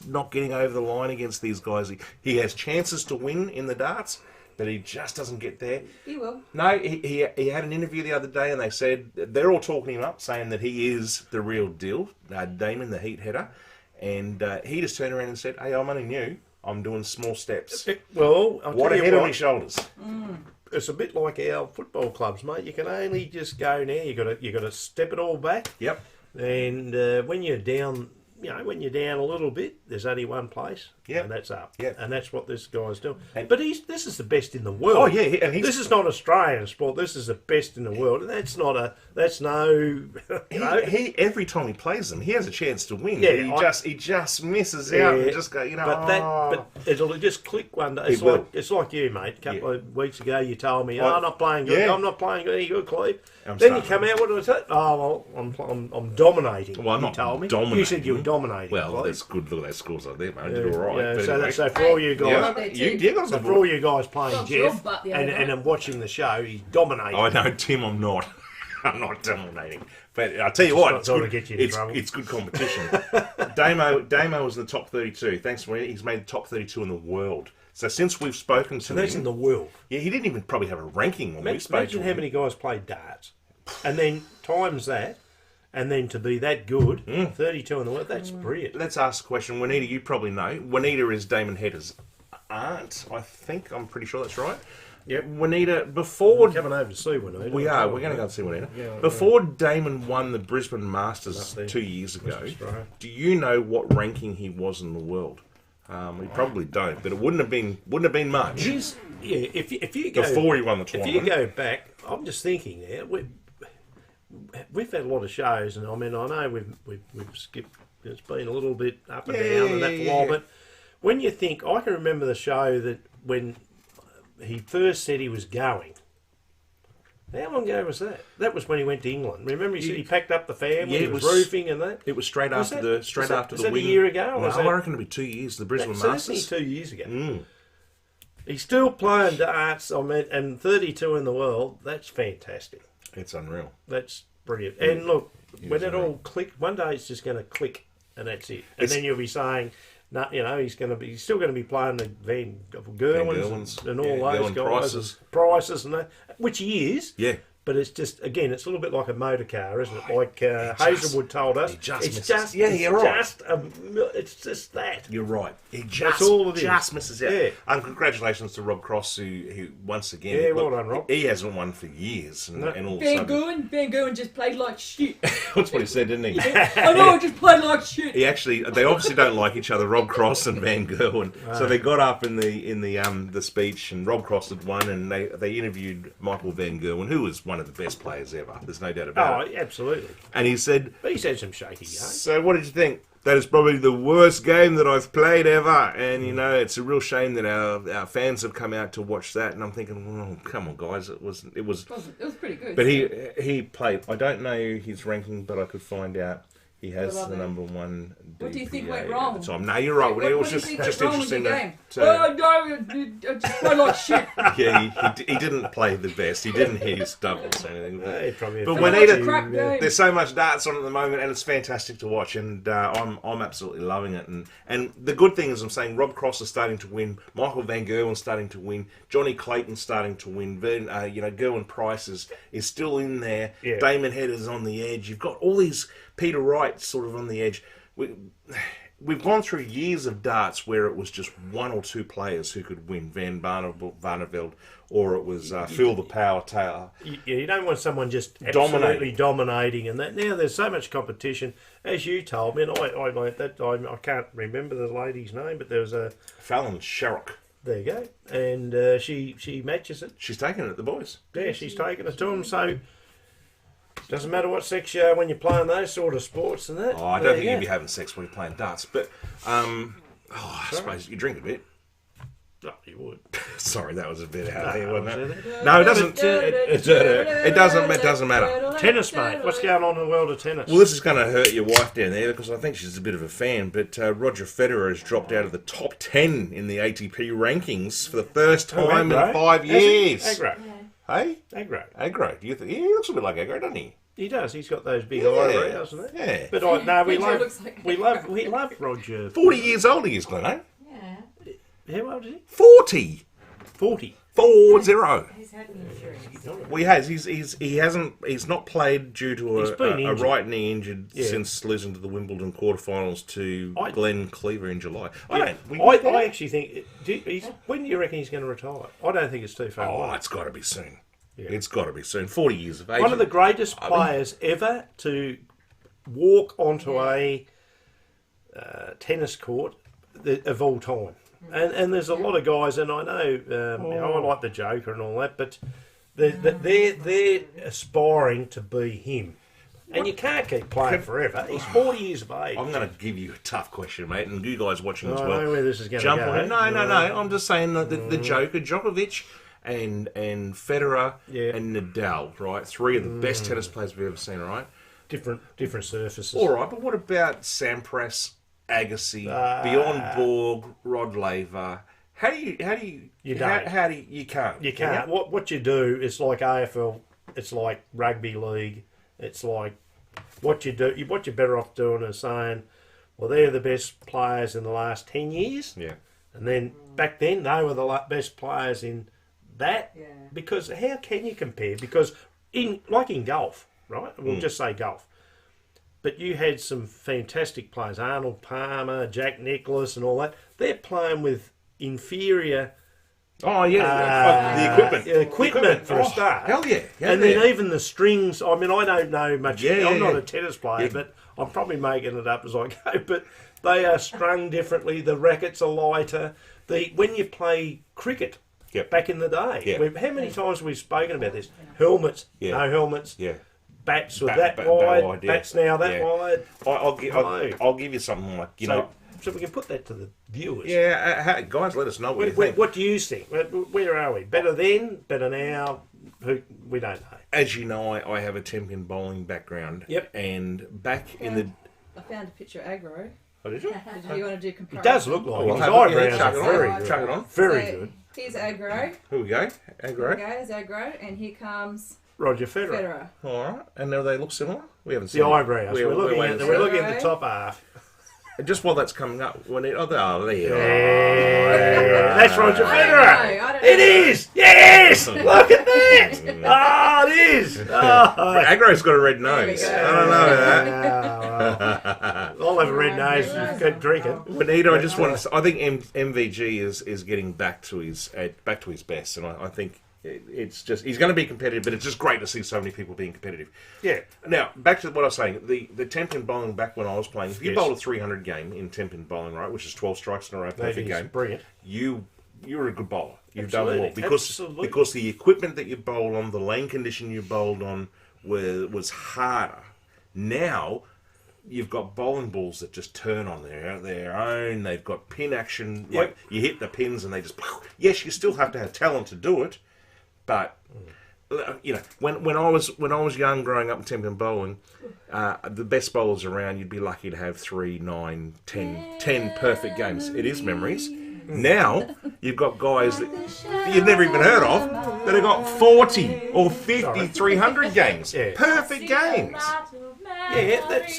not getting over the line against these guys. He has chances to win in the darts, but he just doesn't get there. He will. No, he had an interview the other day, and they said they're all talking him up, saying that he is the real deal, Damon, the heat header, and he just turned around and said, "Hey, I'm only new. I'm doing small steps." Well, I'll What tell a you head on what, his shoulders. it's a bit like our football clubs, mate. You can only just go now. You got to step it all back. Yep. And when you're down, when you're down a little bit, there's only one place, Yep. and that's up. Yep. And that's what this guy's doing. And- But this is the best in the world. Oh, yeah, and he's- this is not Australian sport. This is the best in the world. And that's no. He every time he plays them, he has a chance to win. Yeah, but he just misses out and just go, But it'll just click one day. It's like you, mate. A couple of weeks ago, you told me, "I'm not playing good. Yeah. I'm not playing good. Any good, Cleve." I'm Then you starting. come out. What do I say? Oh, well, I'm dominating. Well, I'm you not told me. dominating. You said you were dominating. Well, Cleve. that's good. Look at that scores like that, mate. I did all right. Yeah, but so, anyway. so for all you guys, Yeah, there you too. got so the for all you guys playing Got your Jeff butt the other and day. I'm watching the show, he's dominating. I know, Tim, I'm not. I'm not dominating. But I'll tell you what, not it's trying good, to get you in trouble. it's good competition. Damo was in the top 32. Thanks for it. He's made the top 32 in the world. So since we've spoken to and that's him, in the world. yeah, he didn't even probably have a ranking when we spoke to Imagine him. how many guys play darts, and then times that, and then to be that good, 32 in the world. That's brilliant. Let's ask a question. Juanita, you probably know. Juanita is Damon Hedder's aunt, I think. I'm pretty sure that's right. Yep. Juanita, before... We're coming over to see one. We are. We're going to go and see Juanita. Yeah, Before Damon won the Brisbane Masters there. 2 years ago, Australia. do you know what ranking he was in the world? We probably don't, but it wouldn't have been much If you go before he won the if tournament. you go back, I'm just thinking now. We've had a lot of shows, and I mean, I know we've skipped. It's been a little bit up and down and that for a while, but when you think, I can remember the show that when he first said he was going. How long ago was that? That was when he went to England. Remember, he said he packed up the family, Yeah, he it was was- roofing and that. It was straight Was after that- the straight was that- after was the that a win. year ago, or No, was I that- reckon it'll be 2 years. The Brisbane So that's only Masters. 2 years ago. He's still playing darts. I mean, and 32 in the world. That's fantastic. It's unreal. That's brilliant. And look, when it unreal. all clicked, one day it's just going to click, and that's it. And then you'll be saying, no, he's still going to be playing the Van Gerwens and all yeah, those Gerwin guys, prices and that, which he is. Yeah. But it's just, again, it's a little bit like a motor car, isn't it? Like Hazelwood told us. he just it's misses. just, Yeah, it's you're right. just it's just that. You're right. He That's all it is. just misses out. Yeah. And congratulations to Rob Cross, who once again, Yeah, well done, Rob. He hasn't won for years, and, No. and all of a Van sudden, Gerwen just played like shit. that's what he said, didn't he? I know, I just played like shit. He actually, they obviously don't like each other, Rob Cross and Van Gerwen. So they got up in the speech, and Rob Cross had won, and they interviewed Michael Van Gerwen, who was one of the best players ever. There's no doubt about it. Absolutely. And he said, But he's had some shaky games. "So what did you think?" That is probably the worst game that I've played ever, and it's a real shame that our fans have come out to watch that. And I'm thinking, well, come on, guys, it was. It was pretty good. But he played. I don't know his ranking, but I could find out. He has Well, the number one. What do you think DPA went at wrong? the time. No, you're right. What it do was you just think went just wrong with interesting your game? to. No, I just played like shit. Yeah, he didn't play the best. He didn't hit his doubles or anything. He probably But had when a he few, did- crap game. There's so much darts on at the moment, and it's fantastic to watch. And I'm absolutely loving it. And the good thing is, I'm saying Rob Cross is starting to win. Michael Van Gerwen's starting to win. Johnny Clayton's starting to win. Gerwin Price is still in there. Yeah. Damon Hedder's on the edge. You've got all these Peter Wright sort of on the edge. We've gone through years of darts where it was just one or two players who could win, Van Barneveld, or it was Phil the Power Taylor. You don't want someone just absolutely dominating, and that now there's so much competition. As you told me, and I learned that I can't remember the lady's name, but there was a Fallon Sherrock. There you go, and she matches it. She's taken it, the boys. Yeah, she's taken it to them. So doesn't matter what sex you are when you're playing those sort of sports and that. Oh, I don't think you'd be having sex when you're playing darts, but I suppose you drink a bit. No, you would. Sorry, that was a bit out there, wasn't it? No, it doesn't. It doesn't matter. Tennis, mate. What's going on in the world of tennis? Well, this is going to hurt your wife down there because I think she's a bit of a fan. But Roger Federer has dropped out of the top 10 in the ATP rankings for the first time in 5 years. Aggro. Hey, Aggro. He looks a bit like Aggro, doesn't he? He does. He's got those big eyebrows, doesn't he? Yeah. But we love Roger. 40 years old he is, Glenn. Eh? How old is he? 40. 40. 4-0. He's had an injury. Well, he has. He's not played due to a right knee injured since losing to the Wimbledon quarterfinals to Glenn Cleaver in July. I actually think. When do you reckon he's going to retire? I don't think it's too far away. Oh, it's got to be soon. Yeah. It's got to be soon. 40 years of age. One of the greatest players ever to walk onto a tennis court of all time. And there's a lot of guys, and I know I like the Joker and all that, but they're aspiring to be him. And you can't keep playing forever. He's 40 years of age. I'm going to give you a tough question, mate, and you guys watching as well. I know where this is going to Jump go. on it. No. I'm just saying that the Joker, Djokovic, and Federer and Nadal, right? Three of the best tennis players we've ever seen, right? Different surfaces. All right, but what about Sampras, Agassi, Bjorn Borg, Rod Laver? How do you you can't. You can't. What you do is like AFL, it's like rugby league, it's like what you're better off doing is saying, well, they're the best players in the last 10 years. Yeah. And then back then they were the best players in that. Yeah. Because how can you compare? Because in golf, right? We'll just say golf. But you had some fantastic players, Arnold Palmer, Jack Nicklaus and all that. They're playing with inferior... Oh, yeah, the equipment for a start. Hell yeah. Then even the strings, I mean, I don't know much. I'm not a tennis player, but I'm probably making it up as I go. But they are strung differently. The rackets are lighter. When you play cricket back in the day, how many times have we spoken about this? Helmets, no helmets. Yeah. Bats were that wide. Bats now that wide. I'll give you something like, So we can put that to the viewers. Yeah, guys, let us know what you think. What do you think? Where are we? Better then? Better now? We don't know. As you know, I have a 10-pin bowling background. Yep. And I found a picture of Aggro. Oh, did you? Did you want to do comparison? It does look like his eyebrows are very good. Chuck it on. Very good. Here's Aggro. Here we go. Aggro. Here's Aggro. And here comes... Roger Federer. All right. And now they look similar? We haven't seen the eyebrows. We're looking at the top half. Just while that's coming up, there. That's Roger Federer. It is. Yes. Look at that. It is. Aggro's got a red nose. I don't know that. I'll have a red nose if you keep drinking. Benito, I just want to. I think MVG is getting back to his best, and I think. It's just he's going to be competitive, but it's just great to see so many people being competitive. Yeah. Now back to what I was saying. The 10-pin bowling back when I was playing, if you bowl a 300 game in 10-pin bowling, right, which is 12 strikes in a row, perfect game. Brilliant. You're a good bowler. You've done well because the equipment that you bowled on, the lane condition you bowled on, was harder. Now you've got bowling balls that just turn on their own. They've got pin action. Like you hit the pins and they just. Yes, you still have to have talent to do it. But when I was young, growing up in 10-pin bowling, the best bowlers around, you'd be lucky to have 3, 9, 10 perfect games. It is memories. Now you've got guys that you've never even heard of that have got 40 or 50, 300 games, perfect games. Yeah, it's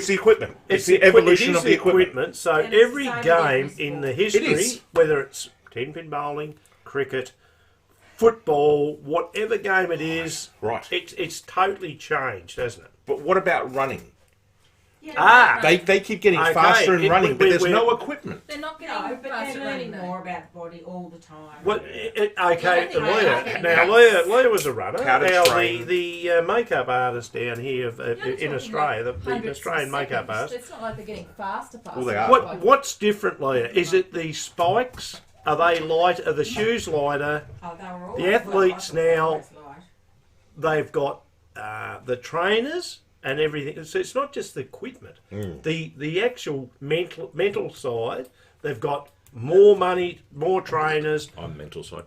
the equipment. It's the evolution of the equipment. So every game in the history, whether it's 10-pin bowling, cricket, football, whatever game it is, right? It's totally changed, hasn't it? But what about running? Yeah, They keep getting Okay, faster and running, but there's we're- no equipment. They're not getting no, but fast they're at running learning though. more about the body all the time. Well, okay, Yeah, Leah. yeah. Now, Leah was a runner. How to Now, train. the makeup artist down here You're in talking Australia, like the hundreds Australian of makeup seconds. artist. It's not like they're getting faster. Well, they are. What's different, Leah? Is it the spikes? Are they light? Are the shoes lighter? Oh, they were all The athletes now- always light. They've got the trainers and everything. So it's not just the equipment. The actual mental side. They've got more money, more trainers, On mental side.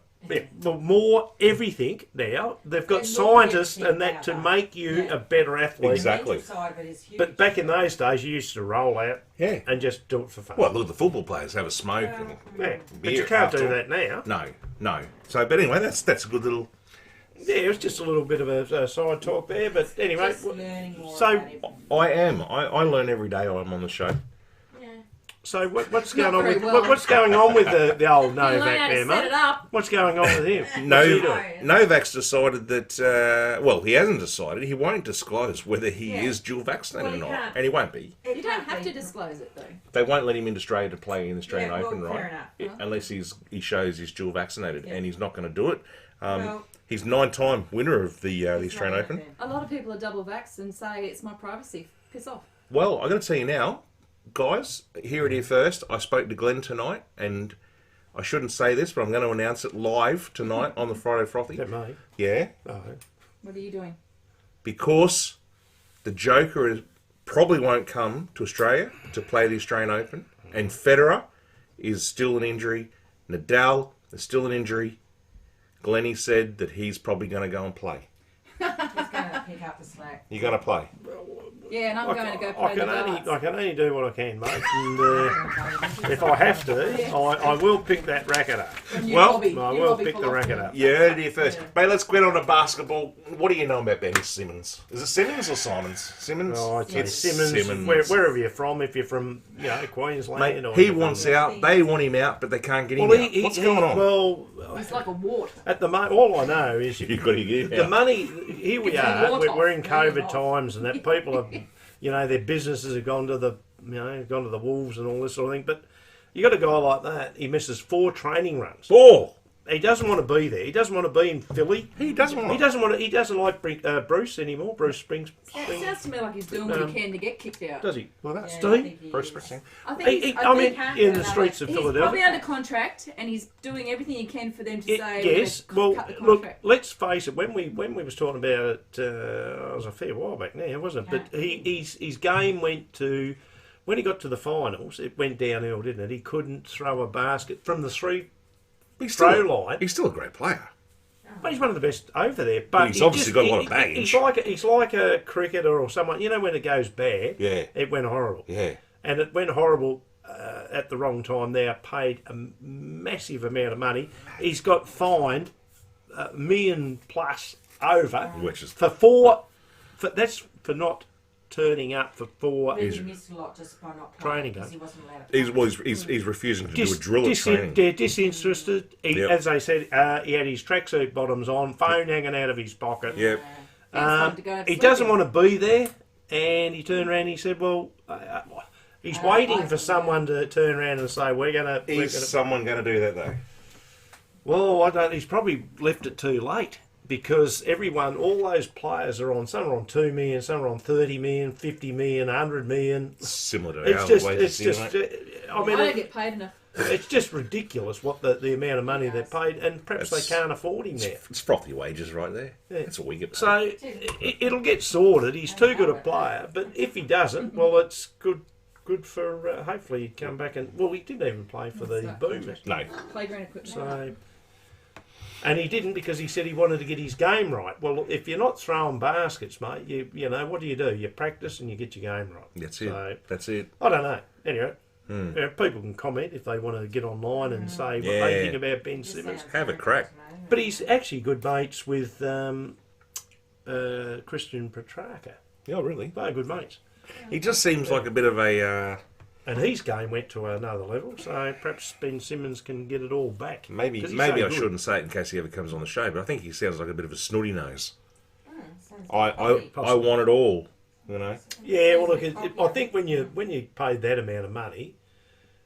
more everything now. They've got They're scientists looking and that to at make you yeah. a better athlete. Exactly. The mental side of it is huge. But back in those days, you used to roll out Yeah. and just do it for fun. Well, look at the football players have a smoke and Yeah, but beer you can't do after. that now. No. So, but anyway, that's a good little. Yeah, it was just a little bit of a side talk there. But anyway, Just learning more so- about it. I am. I learn every day I'm on the show. so what's Not going on very with well. what's going on with the old You learn Novak how to there, set it mate? up. What's going on with him? What's he No, doing? Novak's decided that. Well, he hasn't decided. He won't disclose whether he Yeah. is dual vaccinated Well, or he not, can't. and he won't be. You don't have to disclose it though. They won't let him into Australia to play in the Australian Yeah, well, Open, fair right? enough. Yeah, unless he shows he's dual vaccinated, Yeah. and he's not going to do it. Well, He's 9-time winner of the Australian Open. A lot of people are double vaxxed and say it's my privacy. Piss off. Well, I'm going to tell you now, guys, hear it here first. I spoke to Glenn tonight, and I shouldn't say this, but I'm going to announce it live tonight on the Friday Frothy. Is that me? Yeah, Oh, What are you doing? because the Joker probably won't come to Australia to play the Australian Open, and Federer is still an injury. Nadal is still an injury. Glennie said that he's probably going to go and play. he's going to pick up the slack. You're going to play. Yeah, and I'm going to go I play the can darts. only do what I can, mate. And if I have to, I will pick that racket up. Well, I will pick the racket up. You heard it here first. Mate, let's get on to basketball. What do you know about Ben Simmons? Is it Simmons or Simons? Simmons? Oh, I'd say It's Simmons. Wherever you're from, if you're from Queensland, Mate, or he you're from- wants out. They want him out, but they can't get him Well, out. What's going on? Well, It's like a wart. at the moment, all I know is You've got to get him the out. money. Here we It's a are. lot We're in off, COVID really off. times, and that people have, their businesses have gone to the, gone to the wolves and all this sort of thing. But you got a guy like that. He misses 4 training runs. Oh, He doesn't want to be there. He doesn't want to be in Philly. he doesn't want He doesn't want to. He doesn't like Bruce anymore. Bruce Springs. It sounds to me like he's doing what he can to get kicked out. Does he? Well, that's Yeah, Do he? I think he Bruce is. Springsteen. I think In the streets of he's Philadelphia. probably under contract and he's doing everything he can for them to say Yes. we're Well, gonna cut the look. contract. Let's face it. When we was talking about it, it was a fair while back now, wasn't it? But his game went to when he got to the finals. It went downhill, didn't it? He couldn't throw a basket from the 3 He's throw still, line. he's still a great player. Well, he's one of the best over there. But He's he obviously got a lot of he- baggage. He's like a cricketer or someone. When it goes bad, Yeah. it went horrible. Yeah. And it went horrible at the wrong time. They are paid a massive amount of money. He's got fined $1 million plus over, Which is for 4. That's for not turning up for 4. But he missed a lot just by not Training playing because game. he wasn't allowed to play. he's refusing to do a drill at training. They're disinterested. Yep. As I said, he had his tracksuit bottoms on, phone hanging out of his pocket. Yep. It's time to go and He sleep doesn't in. want to be there, and he turned around and he said, well, he's waiting for someone to turn around and say, we're going to... Is someone going to do that though? Well, I don't. He's probably left it too late because all those players are on. Some are on 2 million, some are on 30 million, 50 million, 100 million. Similar to It's our just, wages it's here, just. mate. I I mean, don't get paid enough. it's just ridiculous what the amount of money they're paid, and perhaps That's- they can't afford him now. It's frothy wages right there. Yeah. That's all we get paid. So it'll get sorted. He's too good a player, but if he doesn't, well, it's good. Good for hopefully he'd come back and he didn't even play for the Boomers. No. Playground equipment. So, and he didn't because he said he wanted to get his game right. Well, if you're not throwing baskets, mate, you know what do? You practice and you get your game right. That's it. So, That's it. I don't know. Anyway, people can comment if they want to get online and say what they Yeah. think about Ben Simmons. Sounds Have a very crack. good to me. But he's actually good mates with Christian Petrarca. Yeah, really. They're good mates. He just seems like a bit of a And his game went to another level, so perhaps Ben Simmons can get it all back. maybe. 'Cause he's Maybe so I good. shouldn't say it in case he ever comes on the show, but I think he sounds like a bit of a snooty nose. Sounds I like I want it all. You know. Yeah, well, look, I think when you paid that amount of money,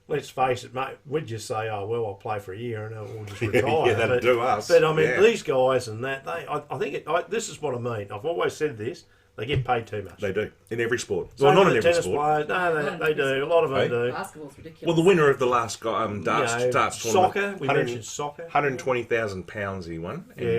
let's face it, mate, we'd just say, oh, well, I'll play for a year and we'll just retire. Yeah, that'd do us. But, I mean, Yeah. these guys and that, I think this is what I mean. I've always said this, they get paid too much. They do. In every sport. Same Well, not with in the every tennis sport. players. No, they do. A lot of them Hey? do. Basketball's ridiculous. Well, the winner of the last darts tournament, soccer, we mentioned soccer. £120,000 he won, and, Yeah.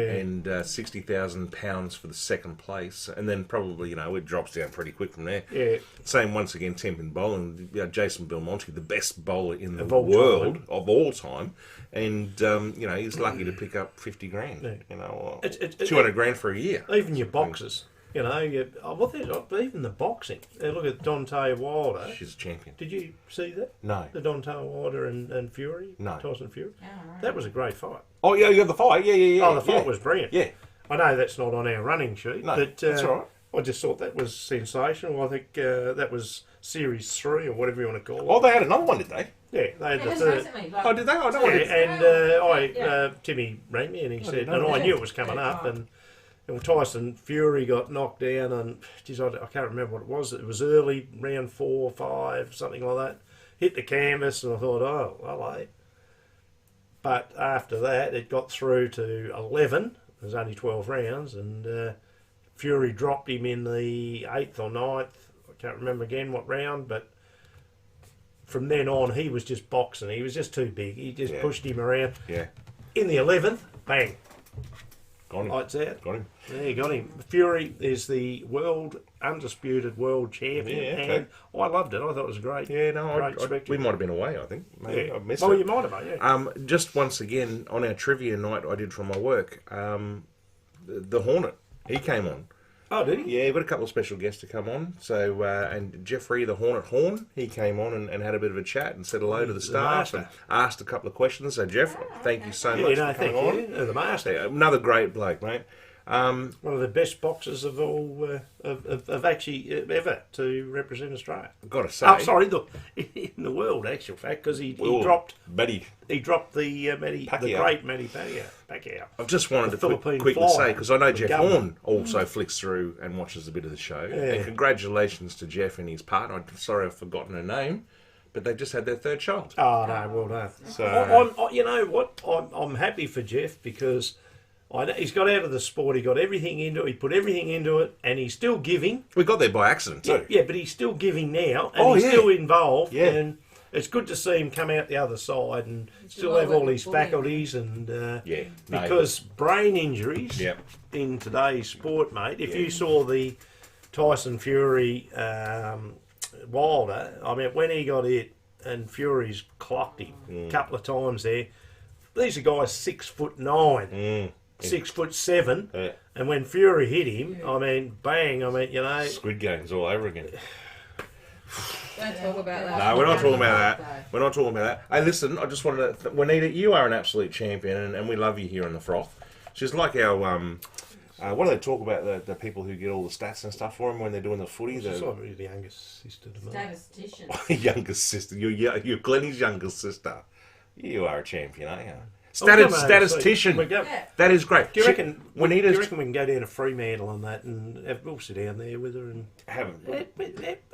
and £60,000 for the second place, and then probably it drops down pretty quick from there. Yeah. Same once again, temp in bowling. Jason Belmonte, the best bowler in the Of all world time. of all time, and he's lucky to pick up 50 grand. Yeah. Or It's- 200 grand for a year. Even your boxers, even the boxing. Look at Deontay Wilder. She's a champion. Did you see that? No. The Deontay Wilder and Fury? No. Tyson Fury? Yeah, right. That was a great fight. Oh yeah, you got the fight. Yeah. Oh, the fight was brilliant. Yeah. I know that's not on our running sheet, No, but that's all right. I just thought that was sensational. I think that was Series 3 or whatever you want to call it. Oh, they had another one, did they? Yeah, they had It the was third. recently. Like, Oh, did they? Oh, no, Yeah, I didn't. and Yeah. Timmy rang me and he said, no, and I yeah. knew it was coming up, and Tyson Fury got knocked down, and geez, I can't remember what it was. It was early, round 4, 5, something like that. Hit the canvas, and I thought, oh, hello. But after that, it got through to 11. There's only 12 rounds, and Fury dropped him in the 8th or 9th. I can't remember again what round, but from then on, he was just boxing. He was just too big. He just Yeah. pushed him around. Yeah. In the 11th, bang, Got him. lights out. Got him. There you got him. Fury is the undisputed world champion, Yeah, okay. and I loved it. I thought it was great. Yeah, no, Great spectacle. we might have been away, I think. Maybe Yeah. I missed Well, it. you might have, mate. Yeah. Just once again, on our trivia night I did from my work, the Hornet, he came on. Oh, did he? Yeah, we've got a couple of special guests to come on. So, and Jeffrey, the Hornet Horn, he came on and had a bit of a chat and said hello to the staff master. and asked a couple of questions. So, Jeff, thank you so Yeah, much no, for coming thank on. you. The master. Yeah, another great bloke, mate. One of the best boxers of all, of actually ever to represent Australia. I've got to say, Oh, sorry, in the world, actual fact, because he dropped Betty. the Pacquiao. great Manny Pacquiao. I've just wanted The to Philippine quickly Flyer say, because I know with Jeff Government. Horn also flicks through and watches a bit of the show. Yeah. And congratulations to Jeff and his partner. I'm sorry I've forgotten her name, but they just had their third child. Oh no, well done. So- you know what? I'm happy for Jeff because he's got out of the sport. He got everything into it. He put everything into it, and he's still giving. We got there by accident too. Yeah, but he's still giving now, and Oh, he's yeah. still involved. Yeah. And it's good to see him come out the other side and still like have all working his for him. faculties and Yeah, no, because brain injuries Yep. in today's sport, mate. If you saw the Tyson Fury Wilder, I mean, when he got hit and Fury's clocked him a couple of times there. These are guys 6'9", 6'7", Yeah. and when Fury hit him, I mean, bang! I mean, Squid Games all over again. Don't talk about that. No, we're not talking about that. We're not talking about that. Hey, listen, I just wanted to... Juanita, you are an absolute champion, and we love you here in the Froth. She's like our... what do they talk about, the people who get all the stats and stuff for them when they're doing the footy? She's The like the youngest sister to me. Statistician. youngest sister. You're Glennie's youngest sister. You are a champion, aren't you? Oh, come on, Statistician. we go- Yeah. That is great. Do you reckon? Do Juanita's... you reckon we can go down to Fremantle and that, and we'll sit down there with her and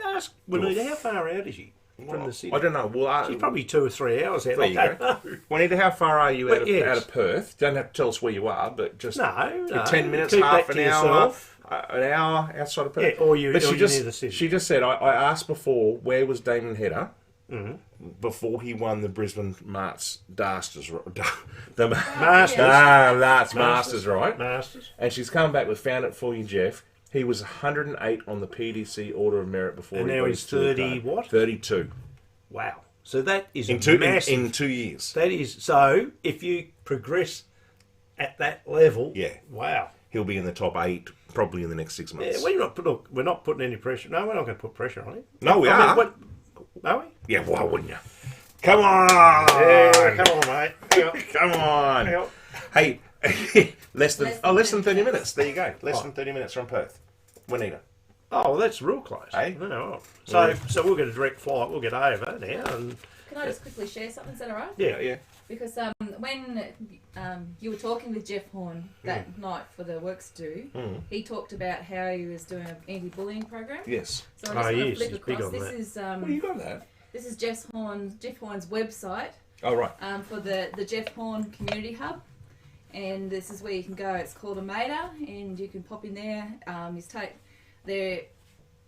ask Juanita how far out is she from the city? I don't know. Well, She's probably 2 or 3 hours out. There you I don't know. Juanita, how far are you But out of, yes. out of Perth? Don't have to tell us where you are, but just No, 10 minutes, keep half that an to hour, yourself. an hour outside of Perth. Yeah, or you- But or she you're just, near the city. She just said, I asked before, where was Damon Hedder Mm-hmm. before he won the Brisbane Masters, the Masters, right? Masters. And she's come back with found it for you, Jeff. He was 108 on the PDC Order of Merit before And he now got he's his tour 30 card. what? 32. Wow. So that is In 2 massive. years. That is so. If you progress at that level, Yeah. Wow. He'll be in the top 8 probably in the next 6 months. Yeah, we're not putting any pressure. No, we're not going to put pressure on him. No, we are. Are we? Yeah, why wouldn't you? Come on! Yeah, come on, mate. Hang on. Come on! Hang on. Hey, less than 30 30 minutes. There you go. Less than 30 minutes from Perth. Juanita. Oh, well, that's real close. Hey? No. So we'll get a direct flight. We'll get over now. And Can I just quickly share something? Is that all right? yeah, Yeah. Because when you were talking with Jeff Horn that night for the Works Do. He talked about how he was doing an anti-bullying program. Yes. So I just want to flip he's big across. on This that. is Well, you got that. this is Jeff Horn's website Oh, right. for the Jeff Horn Community Hub. And this is where you can go. It's called Amada, and you can pop in there. They're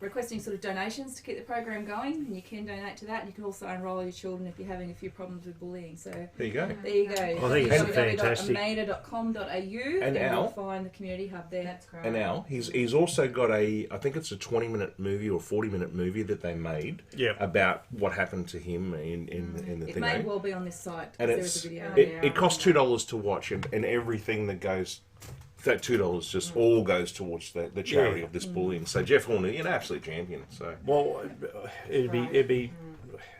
requesting sort of donations to keep the program going, and you can donate to that. And you can also enrol your children if you're having a few problems with bullying. So There you go. there you go. I think it's fantastic. www.amada.com.au, and Al? you'll find the community hub there. That's great. And now he's also got I think it's a 20-minute movie or 40-minute movie that they made about what happened to him in the It thing. may well be on this site. And There is a video. it costs $2 to watch, and everything that goes, that $2 just all goes towards the charity of this bullying. So Jeff Horn, an absolute champion. So Well, it'd be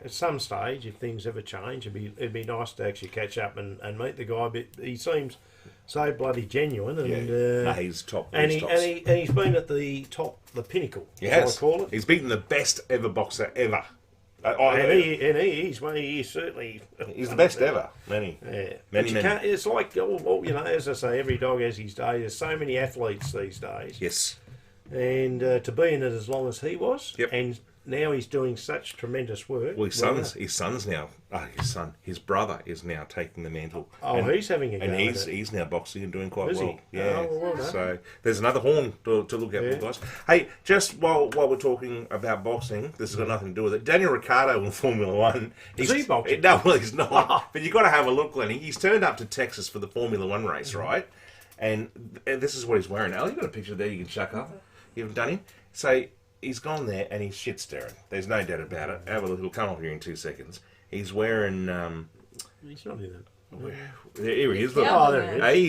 at some stage, if things ever change, it'd be nice to actually catch up and meet the guy. But he seems so bloody genuine, and no, he's top. and he's he's been at the top, the pinnacle. He as has. I call it. He's beaten the best ever boxer ever. He's certainly He's the best ever. Many. Yeah, Many, but you many. can't. It's like as I say, every dog has his day. There's so many athletes these days, Yes. and to be in it as long as he was, Yep. and now he's doing such tremendous work. Well, his son's now. His brother is now taking the mantle. Oh, and, he's having a go and at it. he's now boxing and doing quite Is he? well. Yeah. Oh, well done. So there's another horn to look at, Yeah. guys. Hey, just while we're talking about boxing, this has got nothing to do with it. Daniel Ricciardo in Formula One. Is he boxing? No, well, he's not. But you've got to have a look, Lenny. He's turned up to Texas for the Formula One race, right? And this is what he's wearing. Al, you got a picture there you can chuck up. You haven't done him? So he's gone there and he's shit staring. There's no doubt about it. Have a look. It'll come up here in 2 seconds. He's wearing. He's not in it. Here he is. Look. Yeah. Oh, there he is. Hey,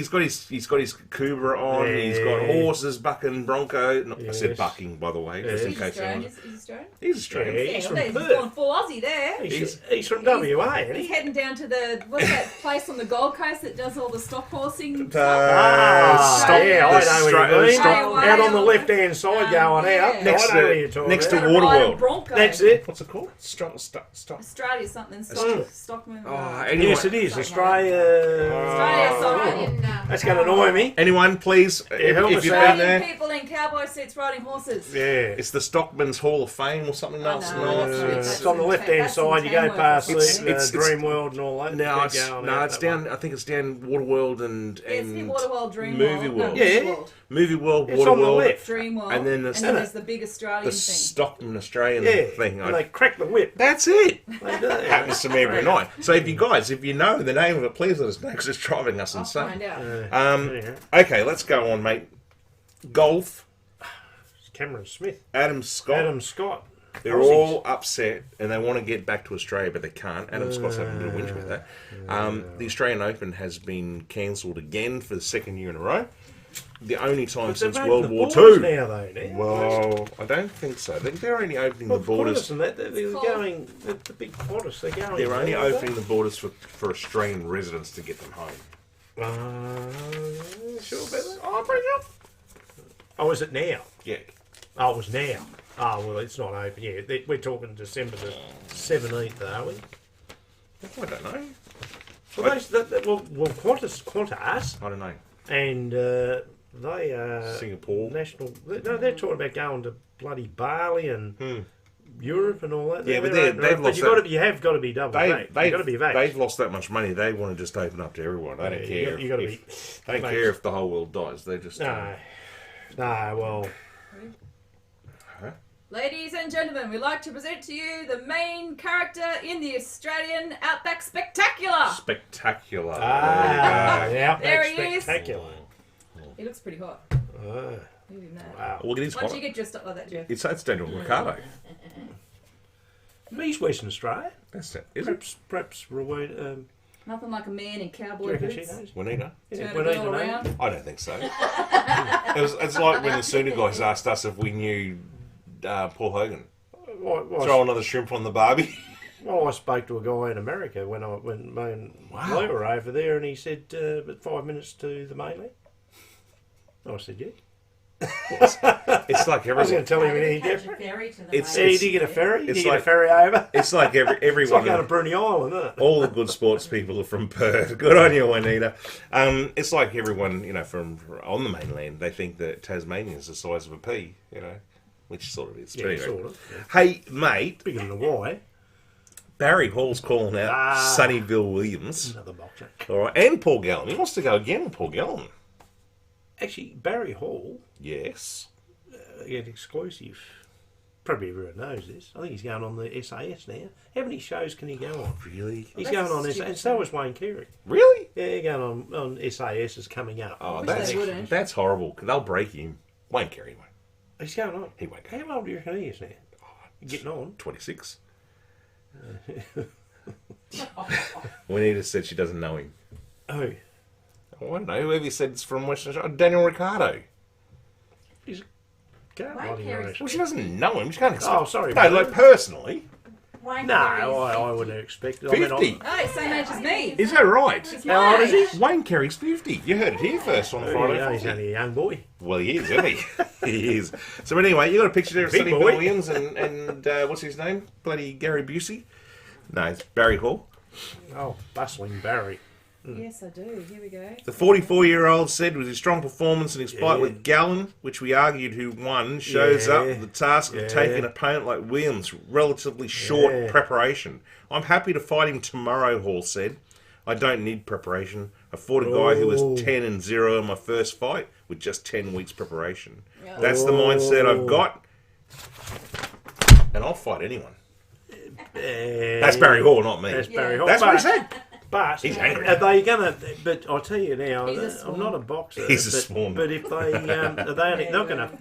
he's got his Cooper on. Yeah. He's got horses bucking Bronco. No, I said Yes. bucking, by the way, just in He's case. Australian. anyone- He's Australian. He's Australian. Yeah. Yeah, He's well, from he's Perth. going full Aussie there. He's from WA, isn't He's he? heading down to what's that place on the Gold Coast that does all the stock horsing Uh, stuff? stop- yeah, I know where you mean. stop- Out on the left-hand side going yeah. out. Next I know to- where you're talking next to about. Water- Ride a Waterworld. Bronco. That's it. What's it called? Stop. Australia something. Stockman. Anyway. Yes, it is. Australia. Australia, sorry. That's That's going to annoy me. Anyone, please, help if us you've been out. Australian there, people in cowboy suits riding horses. Yeah. it's the Stockman's Hall of Fame or something. No, it's know, not. that's It's on the left-hand That's in side. You go Tamworth. past It's- Dream World and all that. No, Keep it's going no, out it's that way. down. I think it's down Waterworld and It's the Waterworld Dream Movie World. World. No, Yeah. World. Movie World, It's on the Waterworld, left. Dream World. And then there's the big Australian the thing. Stockman Australian Yeah. thing. And they crack the whip. That's it. They do. Happens to me every night. So if you know the name of it, please let us know because it's driving us I'll find insane. out. Yeah. Okay, let's go on, mate. Golf. Cameron Smith. Adam Scott. Adam Scott. They're Aussies. all upset and they want to get back to Australia, but they can't. Adam Scott's having a bit of whinge with that. The Australian Open has been cancelled again for the second year in a row. The only time But since they've World opened the War borders II. now, though. Now. Well, I don't think so. I think they're only opening Well, the borders. Qantas and that, they're Full. going, the big Qantas, they're going. They're only aren't they? opening the borders for Australian residents to get them home. Sure about that? I'll bring it up. Oh, is it now? Yeah. Oh, it was now. Oh, well, it's not open yet. We're talking December the 17th, are we? I don't know. Well, Qantas, I don't know. and they are Singapore. national. No, they're talking about going to bloody Bali and Europe and all that. Yeah, but They're they've opening up. lost you got that- to. You have got to be double vaxxed. You've got to be vaxxed. They've lost that much money. They want to just open up to everyone. They don't care. You got to if, be. they don't care if the whole world dies. They just No, well, Ladies and gentlemen, we'd like to present to you the main character in the Australian Outback Spectacular. spectacular. yeah, There he is. spectacular. He looks pretty hot. Ah, Look at that. wow. Well, it is Why don't hot. you get dressed up like that, Jeff? It's Daniel Ricciardo. He's Western Australia. That's it. Is it? Perhaps Rowena. Nothing like a man in Do you cowboy reckon she boots. knows? Juanita? Turn a Juanita girl knows? around. I don't think so. It's like when the Sooner guys asked us if we knew Paul Hogan. Throw another shrimp on the barbie. Well, I spoke to a guy in America when me and Lee were over there, and he said, "But 5 minutes to the mainland." I said, "Yeah." It's like I was going everyone. to tell him Maybe any catch a different. ferry to the It's- See, main did you get a street. ferry? Did It's you get a like- ferry over? It's like It's everyone. like going to Brunei Island, isn't it? All the good sports people are from Perth. Good on you, Juanita. It's like everyone, from on the mainland. They think that Tasmania is the size of a pea, which sort of is. But Yeah, anyway. sort of. Yeah. Hey, mate, Bigger than a Y. Barry Hall's calling out Sunnyville Williams. Another boxer. All right, and Paul Gallen. He wants to go again, Paul Gallen. Actually, Barry Hall, Yes. get exclusive. Probably everyone knows this. I think he's going on the SAS now. How many shows can he go on? Really? He's Well, going that's on a SAS, and stupid so thing. is Wayne Carey. Really? Yeah, going on SAS is coming up. Oh, wish that's they wouldn't. that's horrible. They'll break him. Won't carry one. He's going on. He won't go. How old do you reckon he is now? Getting on. 26. Juanita said she doesn't know him. Oh, I don't know. Whoever said it's from Western Australia. Daniel Ricciardo. he's going Wayne bloody Carey's- race. Well, she doesn't know him. She can't expect. Oh, sorry. No, like personally. Wayne No, Carey is I 50. wouldn't expect it. 50. Oh, same age as me. Is that right? How old is he? Wayne Carey's 50. You heard it here first on Friday. Yeah, he's Frothy. only a young boy. Well, he is, isn't he? He is. So anyway, you got a picture there of Big Sonny boy. Williams and what's his name? Bloody Gary Busey? No, it's Barry Hall. Oh, bustling Barry. Yes, I do. Here we go. The 44-year-old said with his strong performance and his fight Yeah. with Gallen, which we argued who won, shows Yeah. up with the task of Yeah. taking an opponent like Williams, relatively short Yeah. preparation. I'm happy to fight him tomorrow, Hall said. I don't need preparation. I fought a guy who was Oh. 10-0 in my first fight with just 10 weeks preparation. Yeah. That's the mindset I've Oh. got. And I'll fight anyone. That's That's Barry Hall, not me. That's Barry Hall. That's what he said. But He's angry. are they gonna? But I tell you now, He's a I'm swan. not a boxer. He's a but, swan. But if they,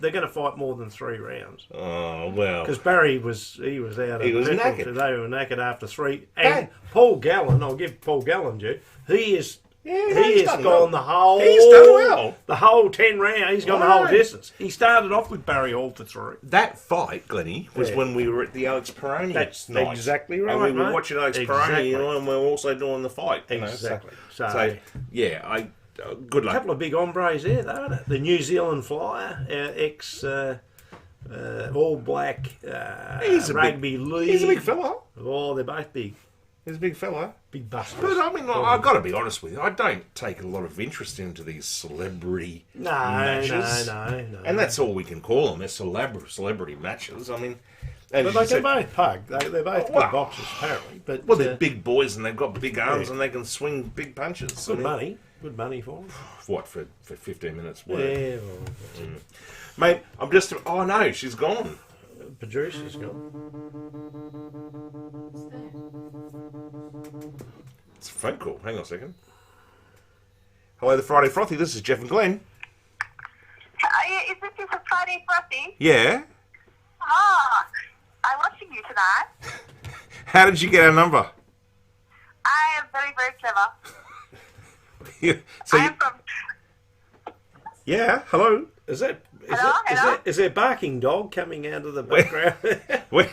they're gonna fight more than 3 rounds. Oh, well. Because Barry was out. He Of was petrol, knackered. so they were knackered after 3. And That- Paul Gallen, I'll give Paul Gallen due. He is. Yeah, He he's has done gone well. the whole. He's done well. The whole 10 rounds. He's gone the whole Right. distance. He started off with Barry Hall for 3. That fight, Glennie, was Yeah. when we were at the Alex Peroni That's night. exactly right, And we were mate. watching Alex Exactly. Peroni, and we were also doing the fight. Exactly. So, yeah, good A luck. couple of big hombres there, though, isn't it? The New Zealand flyer, ex All Black He's a rugby league. He's a big fella. Oh, they're both big. He's a big fella. Big busters. But I mean, I've got to be honest with you. I don't take a lot of interest into these celebrity No, matches. no. And that's all we can call them. They're celebrity matches. I mean, and But as you they said- can both pug. They're both good Well, boxers, apparently. But well, they're big boys and they've got big arms Yeah. and they can swing big punches. good I mean, money. Good money for them. What, for 15 minutes? Work? Yeah, well, Mate, I'm just... Oh, no, she's gone. producer's gone. It's a phone call. Hang on a second. Hello, the Friday Frothy. This is Jeff and Glenn. Is this just a Friday Frothy? Yeah? Ah, I'm watching you tonight. How did you get our number? I am very, very clever. So I you, am from... yeah, hello. Is that... Hello? Is there barking dog coming out of the background? Where,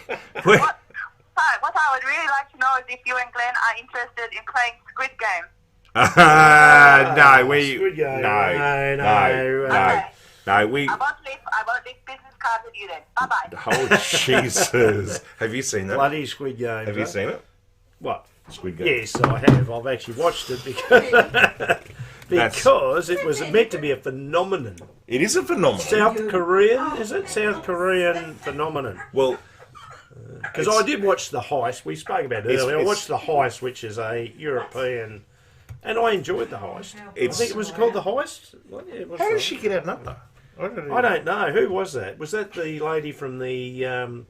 Hi, what I would really like to know is if you and Glenn are interested in playing Squid Game. no, we... Squid Game. No, Okay. no, we... I won't leave business cards with you then. Bye-bye. Oh, Jesus. Have you seen that? Bloody Squid Game. Have you seen it? What? Squid Game. Yes, I have. I've actually watched it because it was meant to be a phenomenon. It is a phenomenon. South Korean, is it? South Korean phenomenon. Well, Because I did watch The Heist. We spoke about it It's- earlier. I it's- watched The Heist, which is a European, and I enjoyed The Heist. I It's- think it was called The Heist. Well, yeah, it was how The did she get our number? I don't know. Who was that? Was that the lady from the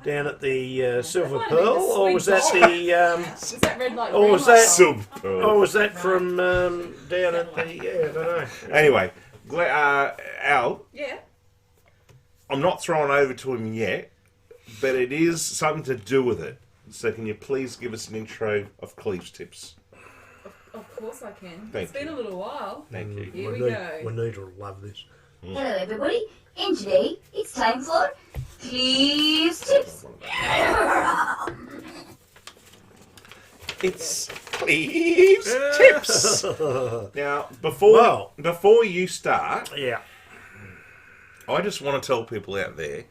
down at the Silver might have been Pearl, the or was that sweet the Was that red light? or green was light? that Silver Pearl. or was that from down at the I don't know. Anyway, Al, Yeah. I'm not throwing over to him yet, but it is something to do with it. So can you please give us an intro of Cleve's tips? Of course I can. Thank It's been you. a little while. Thank you. Here we go. Juanita will love this. Hello everybody, and today it's time for Cleve's Tips. It's Cleve's tips. Now, before Well. before you start, Yeah. I just want to tell people out there,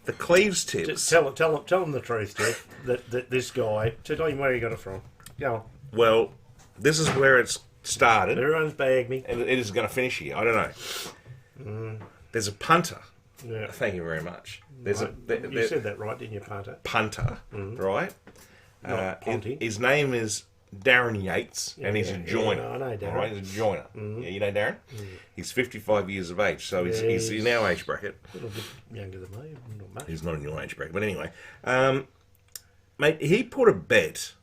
the Cleves tips. Just tell them the truth, Jeff. that this guy. Tell him where he got it from. Go on. Well, this is where it's started, Everyone's bagged me. and it is going to finish here. I don't know. There's a punter. Yeah. Thank you very much. You said that right, didn't you, punter? Punter, right? Not punting. His name is Darren Yates, and he's a joiner. I know Darren. All right, he's a joiner. Yeah, you know Darren? He's 55 years of age, so he's in our age bracket. A little bit younger than me, not much. He's not in your age bracket, but anyway, mate, he put a bet,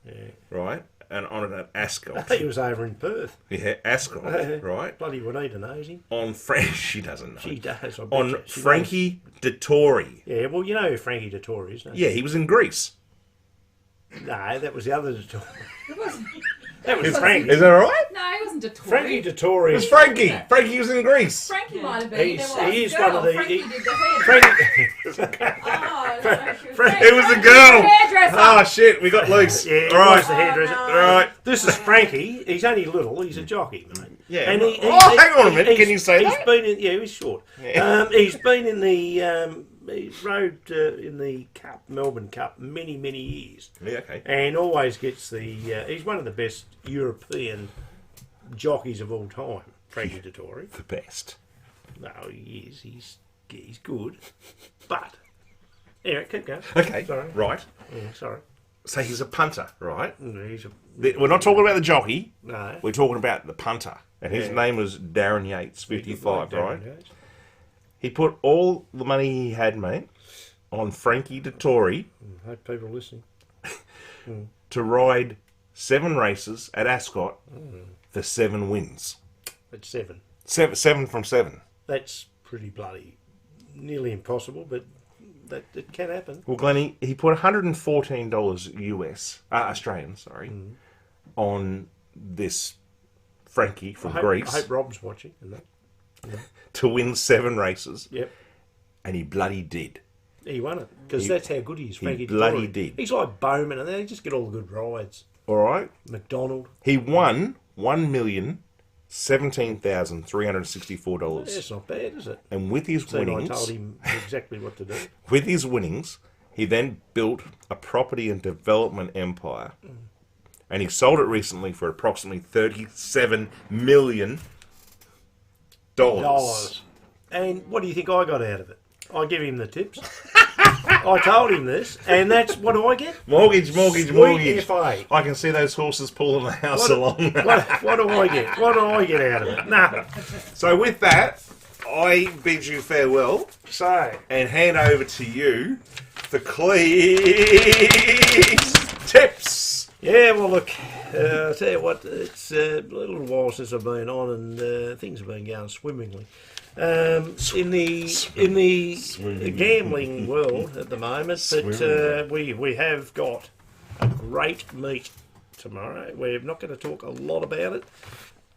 right, and on an Ascot. He was over in Perth. Yeah, Ascot, right? Bloody Juanita knows him. On she doesn't know. She does. I bet On you. She Frankie Dettori. knows. Yeah, well, you know who Frankie Dettori is, don't you? Yeah, he was in Greece. No, that was the other Dettori. It wasn't. That was Frankie. Is that right? No, he wasn't a Tory. Frankie Dettori It's is Frankie. Frankie was in Greece. Frankie might have been. He is one of the. Frankie did the hair. Frankie. Oh, no, she was It was the Frankie girl. the hairdresser. Oh shit, we got loose. Yeah, he All right. was the hairdresser. All right. This is Frankie. He's only little. He's a jockey, mate. Yeah. And Hang on a minute. Can you say he's that? been in. Yeah, he's short. He's been in the. He rode in the Cup, Melbourne Cup, many years, Yeah, okay. and always gets the. He's one of the best European jockeys of all time, Frankie Dettori. The best. No, he is. He's good, but yeah, keep going. Okay. Sorry. Right. Yeah, sorry. So he's a punter, right? He's a, We're not talking about the jockey. no. We're talking about the punter. And his name was Darren Yates, 55, right? He put all the money he had, mate, on Frankie Dettori I hope people are listening. to ride 7 races at Ascot for 7 wins. It's 7. 7 from 7. That's pretty bloody nearly impossible, but that it can happen. Well, Glenn, he put $114 US, Australian, sorry, on this Frankie from Greece I hope Rob's watching. Isn't that? to win 7 races, Yep. and he bloody did. He won it because that's how good he is. Frankie bloody Dettori. did. He's like Bowman, and they just get all the good rides. All right? McDonald. He won $1,017,364. That's not bad, is it? And with his So I winnings, told him exactly what to do. with his winnings, he then built a property and development empire. And he sold it recently for approximately $37 million. Dollars. And what do you think I got out of it? I give him the tips. I told him this, and that's what do I get? Mortgage. Sweet FA. I can see those horses pulling the house along. What do I get? What do I get out of it? Nothing. So with that, I bid you farewell So, and hand over to you for Cleve's tips. yeah, well, look, I'll tell you what, it's a little while since I've been on, and things have been going swimmingly. In the gambling world at the moment, but we have got a great meet tomorrow. We're not going to talk a lot about it.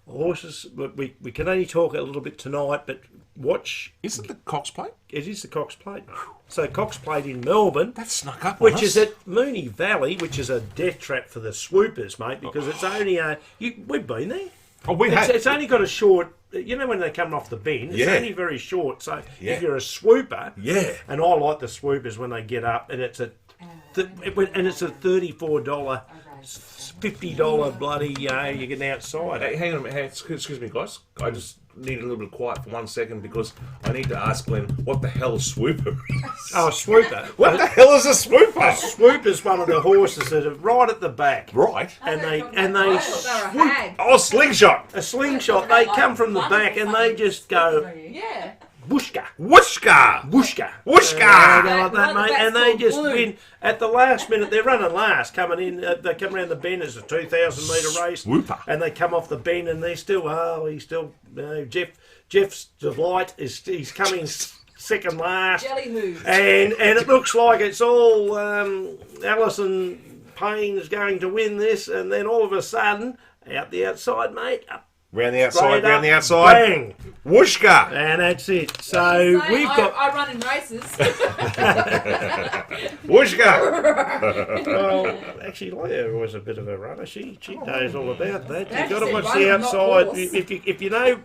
Horses, but we can only talk a little bit tonight, but watch. Is it the Cox Plate? It is the Cox Plate. So Cox Plate in Melbourne. That snuck up on Which us. is at Moonee Valley, which is a death trap for the swoopers, mate, because it's only we've been there. Oh, we have. It's only got a short. You know when they're coming off the bend, it's Yeah. only very short. So Yeah. if you're a swooper, Yeah. and I like the swoopers when they get up, and it's a $34, $50 bloody you're getting outside. Hey, hang on a minute. Hey, excuse me, guys. I just need a little bit of quiet for 1 second because I need to ask Glenn what the hell a swooper is. Oh, a swooper. What the hell is a swooper? A swooper's one of the horses that are right at the back. Right. And they I thought they were a hag. Oh, slingshot. a slingshot. They come from the back and they just go Yeah. whooshka, Whooshka. whooshka, Whooshka. go like that, mate. And they just win at the last minute. They're running last, coming in. They come around the bend. It's a 2,000 metre race, Swooper. and they come off the bend, and they're still. Jeff's delight is he's coming second last. Jelly hooves. And it looks like it's all Alison Payne is going to win this, and then all of a sudden, out the outside, mate, up Round the outside, Straight round the up, outside. bang, Whooshka! and that's it. So I run in races. Whooshka! well, actually, Leah was a bit of a runner. She knows all about that. Actually You've got to said watch runner, the not outside. horse. If you know,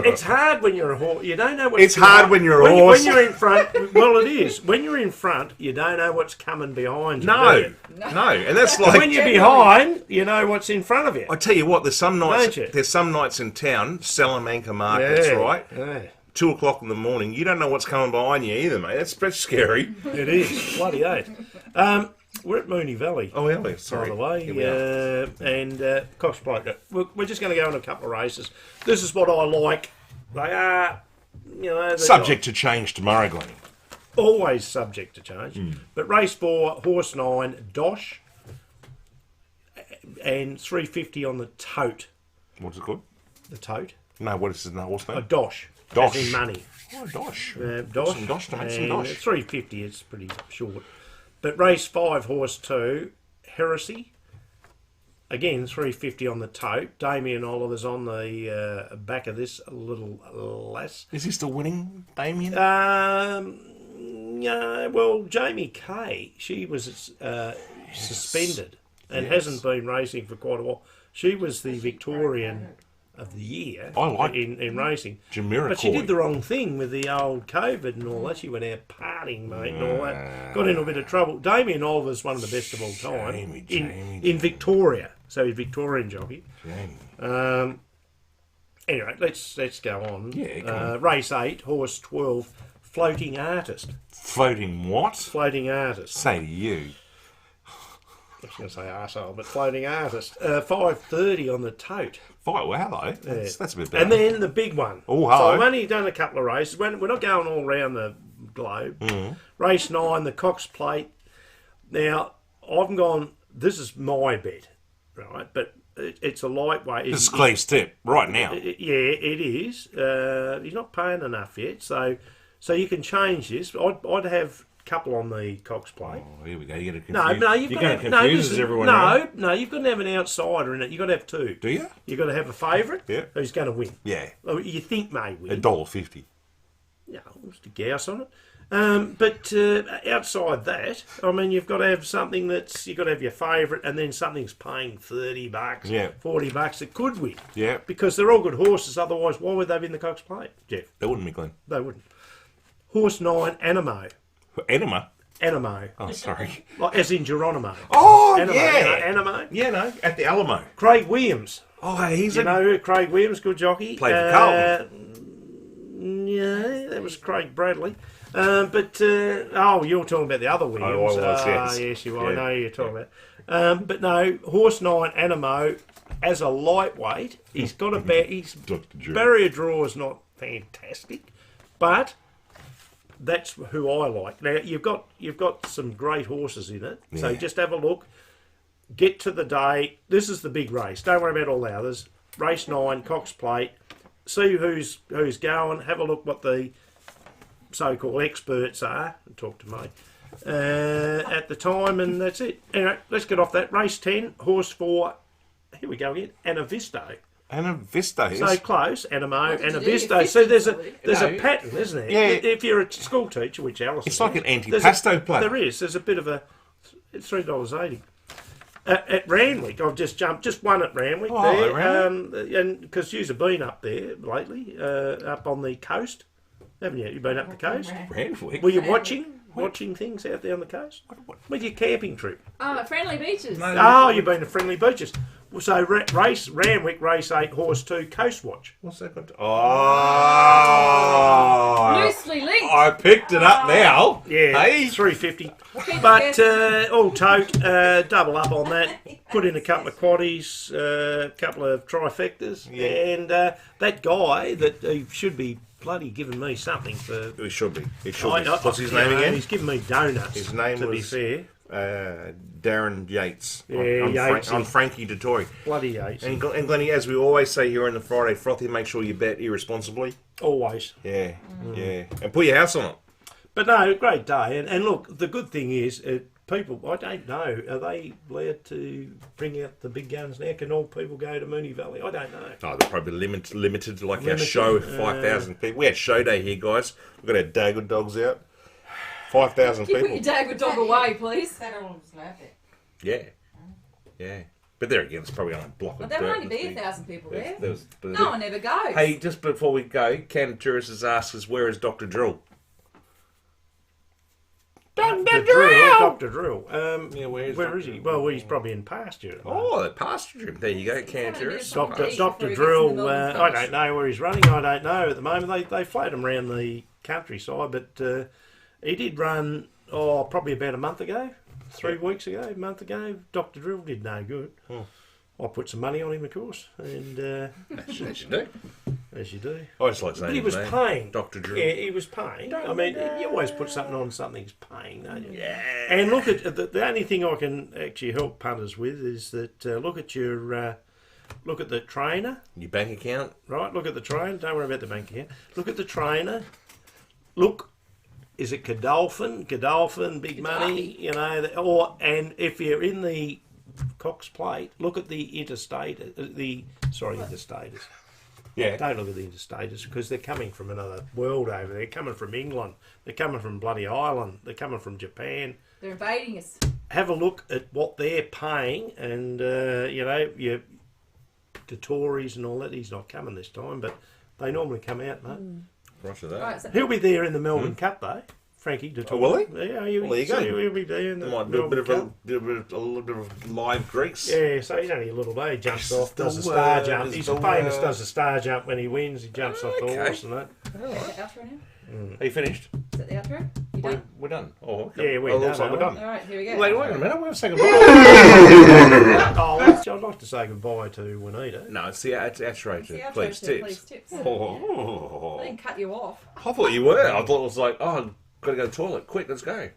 it's hard when you're a horse. You don't know what's It's hard when you're a when horse. When you're in front, well, it is. When you're in front, you don't know what's coming behind you. do No, you? no, and that's When like. you're behind, you know what's in front of you. I tell you what, there's some nights. Don't you? There's some nights in town, Salamanca markets, right? Yeah. 2 o'clock in the morning. You don't know what's coming behind you either, mate. That's scary. It is. Bloody oath. We're at Mooney Valley. Oh, yeah, sorry. By the way, Here we are. and Cox Plate. We're just going to go on a couple of races. This is what I like. They are, they're Subject to change tomorrow, Glenn. always subject to change. But race 4, horse 9, Dosh, and 350 on the tote. What's it called? The tote. No, what is his horse A name? Dosh. Dosh. As in money. Oh, Dosh. Dosh. Some Dosh to make some and Dosh. 350 is pretty short. But race 5, horse 2, Heresy. Again, 350 on the tote. Damien Oliver's on the back of this little lass. Is he still winning, Damien? Yeah, well, Jamie Kay, she was suspended and hasn't been racing for quite a while. She was the Victorian of the year I like in racing. Jamiroquai. But she did the wrong thing with the old COVID and all that. She went out partying, mate, and all that. Got into a bit of trouble. Damien Oliver's one of the best of all time in Victoria. So he's Victorian jockey. Anyway, let's go on. Yeah, go on. Race 8, horse 12, Floating Artist. Floating what? Floating Artist. Say to you. I was going to say arsehole, but Floating Artist. 5:30 on the tote. Wow, though. That's a bit better. And then the big one. Oh, So hello. I've only done a couple of races. We're not going all around the globe. Race 9, the Cox Plate. Now, I've gone, this is my bet, right? But it's a lightweight. This is Cleve's tip right now. Yeah, it is. He's not paying enough yet, so you can change this. I'd have a couple on the Cox Plate. Oh, here we go. You're going to No, confuse, you've got to confuse everyone around. No, you've got to have an outsider in it. You've got to have two. Do you? You've got to have a favourite Yeah. who's going to win. Yeah. Well, you think may win. $1.50. No, just a gouse on it. But outside that, I mean, you've got to have something you've got to have your favourite, and then something's paying $30, Yeah. $40 that could win. Yeah. Because they're all good horses. Otherwise, why would they win the Cox Plate, Jeff? That wouldn't be Glenn. They wouldn't. Horse 9, Animo. Enema? Animo. Oh, sorry. Like, as in Geronimo. Oh, Animo, yeah. Animo. Yeah, no, at the Alamo. Craig Williams. Oh, he's You know who Craig Williams, good jockey. Played for Carlton. Yeah, that was Craig Bradley. You're talking about the other Williams. I was, yes. Yes, you are. Yeah. I know who you're talking about. But no, horse 9, Animo, as a lightweight, he's got a his Dr. Drew. barrier draw is not fantastic, but that's who I like. Now you've got some great horses in it, so Yeah. just have a look. Get to the day. This is the big race. Don't worry about all the others. Race 9, Cox Plate. See who's going. Have a look what the so-called experts are. And talk to me at the time, and that's it. Anyway, let's get off that. Race 10, horse 4. Here we go again. Anavisto. Anavisto. So close, Animo, What did you do? Anavisto. You're So there's 50, a pattern, isn't there? Yeah. If you're a school teacher, which Alice It's is, like an there's antipasto a- plate. There is. There's a bit of a $3.80. At Randwick, I've just jumped, just one at Randwick Oh, there, at Randwick. and because you've been up there lately, up on the coast, haven't you? You've been up the coast. Randwick. Were you watching things out there on the coast? With your camping trip? Friendly Beaches. Oh, you've been to Friendly Beaches. So Randwick, race 8, horse 2, Coast Watch. What's that got to... Oh! Loosely linked. I picked it up now. Yeah, Hey? 350. Keep But it all tote, double up on that. Put in a couple of quaddies, a couple of trifectas, and that guy that he should be bloody giving me something for. It should be. It should be. What's his You name know, again? He's giving me donuts. His name to be was- fair, Darren Yates. Yeah, Yatesy. On Frankie Dettori. bloody Yates. And Glennie, as we always say here on the Friday Frothy, make sure you bet irresponsibly. Always. Yeah, yeah. And put your house on it. But no, great day. And look, the good thing is, people, I don't know, are they allowed to bring out the big guns now? Can all people go to Moonee Valley? I don't know. Oh, they're probably limited like our Limited, show, 5,000 people. We had show day here, guys. We've got our Dagwood dogs out. 5,000 You people. put your Dagwood dog away, please. Saddle's allowed it. Yeah. Yeah. But there again, it's probably on a block But of there dirt. will only and be things. 1,000 people there. But No one ever goes. Hey, just before we go, Ken Tourist has asked us, where is Dr. Drill? Dr. Drill. Yeah, where is he? Dr. Well, he's probably in pasture. Oh, the pasture him. There you go, Ken Tourist. having a bit of Dr. Before he Drill, gets in the Melbourne I Finish. don't know where he's running. I don't know at the moment. They float him around the countryside, but he did run, probably about a month ago, 3 weeks ago, a month ago. Dr. Drill did no good. I put some money on him, of course, and As you do. as you do. I just like saying But he his was name. paying. Dr. Drill. Yeah, he was paying. I mean, you always put something on something's paying, don't you? Yeah. And look at the only thing I can actually help punters with is that look at the trainer, Your bank account. right? Look at the trainer. Don't worry about the bank account. Look at the trainer. Look, is it Godolphin? Godolphin, big money, you know. And if you're in the Cox Plate, look at the interstaters. Interstaters. Yeah. Don't look at the interstaters because they're coming from another world over there. They're coming from England. They're coming from bloody Ireland. They're coming from Japan. They're invading us. Have a look at what they're paying, and your Tories and all that. He's not coming this time, but they normally come out, mate. Roger that. Right, so He'll be there in the Melbourne Cup though, Frankie Dettori. Oh, will he? Yeah, Well, there you go. He'll be there in the Might do a Melbourne Cup. a little bit of live Greeks. Yeah, so he's only a little day. He jumps This is off, does the a star word, jump. is He's the famous, word. does a star jump when he wins. He jumps off the Okay. horse and that. is that the outro now? Are you finished? Is that the outro? You done? We're done. Oh, okay. Yeah, we're Oh, looks done, like we're aren't done. All right, here we go. Wait a minute. We're saying goodbye. I'd like to say goodbye to Juanita. No, it's the outro. It's the outro Please, to tips. Please Tips. Oh. I didn't cut you off. I thought you were. I thought it was like, oh, I've got to go to the toilet. Quick, let's go.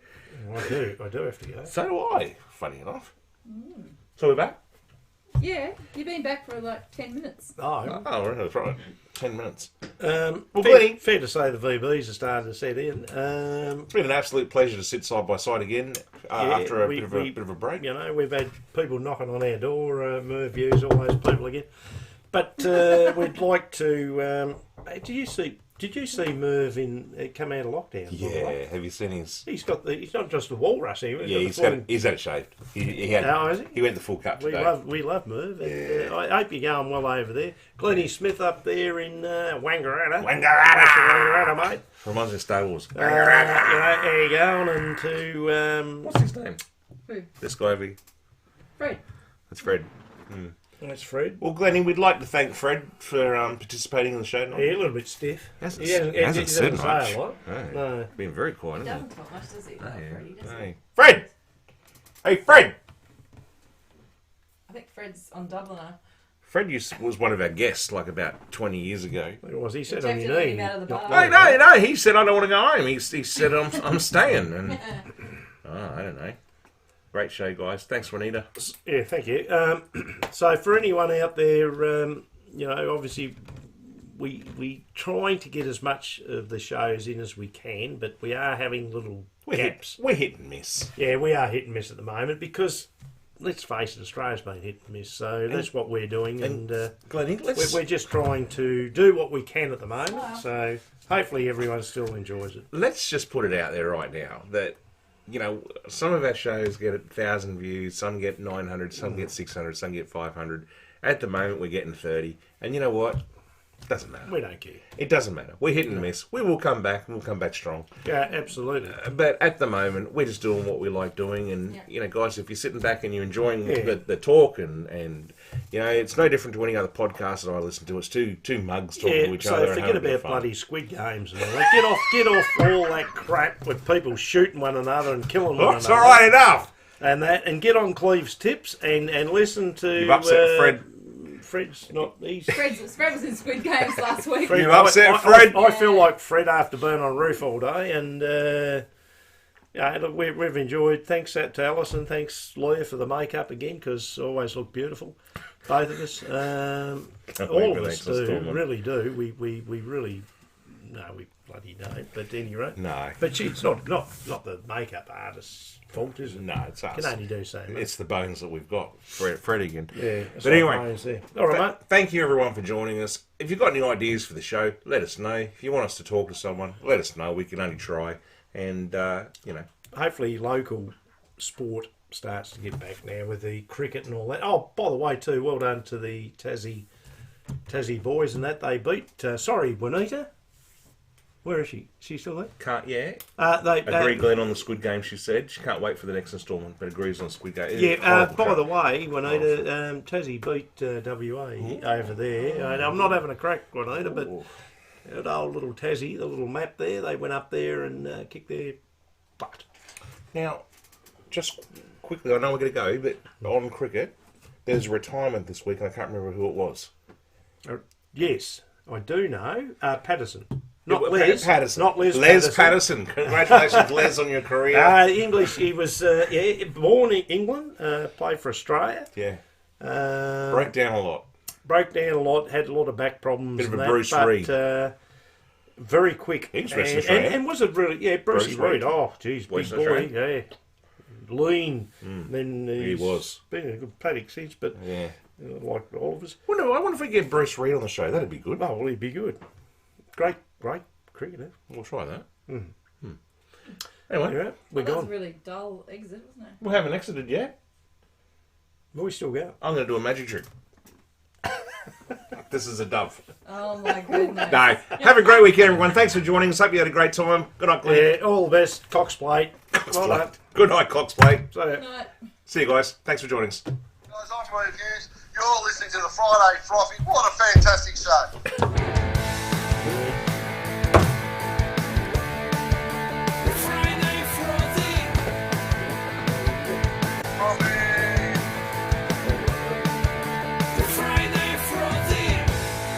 I do have to go. So do I. Funny enough. So we're back? Yeah, you've been back for like 10 minutes. Oh, Oh, that's right. 10 minutes. well, Glennie. fair to say the VBs are starting to set in. It's been an absolute pleasure to sit side by side again after a bit of a break. You know, we've had people knocking on our door, Merv Views, all those people again. But we'd like to. Did you see Merv come out of lockdown? Yeah, have you seen his... He's not just a walrus here. Yeah, he's had it shaved. He had. Oh, is he? He went the full cut We today. love Merv. And, I hope you're going well over there. Glennie Smith up there in Wangaratta. Wangaratta, mate. Reminds me of Star Wars. There you go. And to What's his name? Who? This guy over here. Fred. That's Fred. that's Fred. Well, Glennie, we'd like to thank Fred for participating in the show tonight. Yeah, a little bit stiff. Hasn't He hasn't said say much. a lot. No. Been very quiet, He hasn't doesn't talk much, does he? he? Freddie, does he? Hey. Fred! Hey, Fred! I think Fred's on Dubliner. Fred was one of our guests like about 20 years ago. It was. He said Jack on your didn't let knee. him out of the not bar. long No, he said, I don't want to go home. He said, I'm staying. And I don't know. Great show, guys. Thanks, Juanita. Yeah, thank you. So for anyone out there, obviously we trying to get as much of the shows in as we can, but we are having little gaps. We're hit and miss. Yeah, we are hit and miss at the moment because, let's face it, Australia's been hit and miss. So that's what we're doing, and Glennie, we're just trying to do what we can at the moment. So hopefully everyone still enjoys it. let's just put it out there right now that, some of our shows get 1,000 views, some get 900, some get 600, some get 500. At the moment, we're getting 30. And you know what? Doesn't matter. We don't care. It doesn't matter. We're hit and miss. We will come back, and we'll come back strong. Yeah, absolutely. But at the moment, we're just doing what we like doing. And, guys, if you're sitting back and you're enjoying the talk and it's no different to any other podcast that I listen to. It's two mugs talking to each other. So and forget having a bit of about fun. bloody Squid Games and all that. Get off all that crap with people shooting one another and killing one That's another. all right enough. And get on Cleve's tips and listen to. You've upset Fred. Fred's not. Fred was in Squid Games last week. You upset Fred? I feel like Fred after being on a roof all day, and look, we've enjoyed. Thanks to Alison, thanks Leah for the makeup again, because always look beautiful, both of us. All of us do, really do. We really No, we bloody don't. But anyway, No. But it's not the makeup artist's fault, is it? No, it's us. Can only do so. Mate. It's the bones that we've got. Fred again. Yeah. But anyway, all right, mate. thank you everyone for joining us. If you've got any ideas for the show, let us know. If you want us to talk to someone, let us know. We can only try. And, Hopefully local sport starts to get back now with the cricket and all that. Oh, by the way, too, well done to the Tassie boys and that. They beat, sorry, Juanita. Where is she? Is she still there? can't, yeah. They Agree, Glenn, on the Squid Game, she said. She can't wait for the next instalment, but agrees on Squid Game. Yeah, by the way, Juanita, Tassie beat WA over there. I'm not having a crack, Juanita, but that old little Tassie, the little map there, they went up there and kicked their butt. Now, just quickly, I know we're going to go, but on cricket, there's a retirement this week, and I can't remember who it was. Yes, I do know. Patterson. Not Les Patterson. Not Les Patterson. Congratulations, Les, on your career. English. He was born in England, played for Australia. Yeah. Broke down a lot. Had a lot of back problems. Bit of a and Bruce that, Reid. But very quick. He's Western Australia. And was it really? Bruce Bruce Reid. Reid. Oh, geez, big Western boy. Australia. Yeah, lean. Then He was. been a good paddock since, but Yeah. like all of us. I wonder if we get Bruce Reid on the show. That'd be good. Oh, well, he'd be good. Great cricketer. We'll try that. Anyway, Yeah, we're That was a gone. really dull exit, wasn't it? we haven't exited yet. Well, we still go. I'm going to do a magic trick. This is a dove. Oh my goodness. No. Have a great weekend, everyone. Thanks for joining us. Hope you had a great time. Good night, Glenn. Yeah, all the best. Cox Plate. Well done. Good night, Coxplate. So, Night. See you guys. Thanks for joining us. Guys, I'm Reviews. You're listening to the Friday Frothy. What a fantastic show.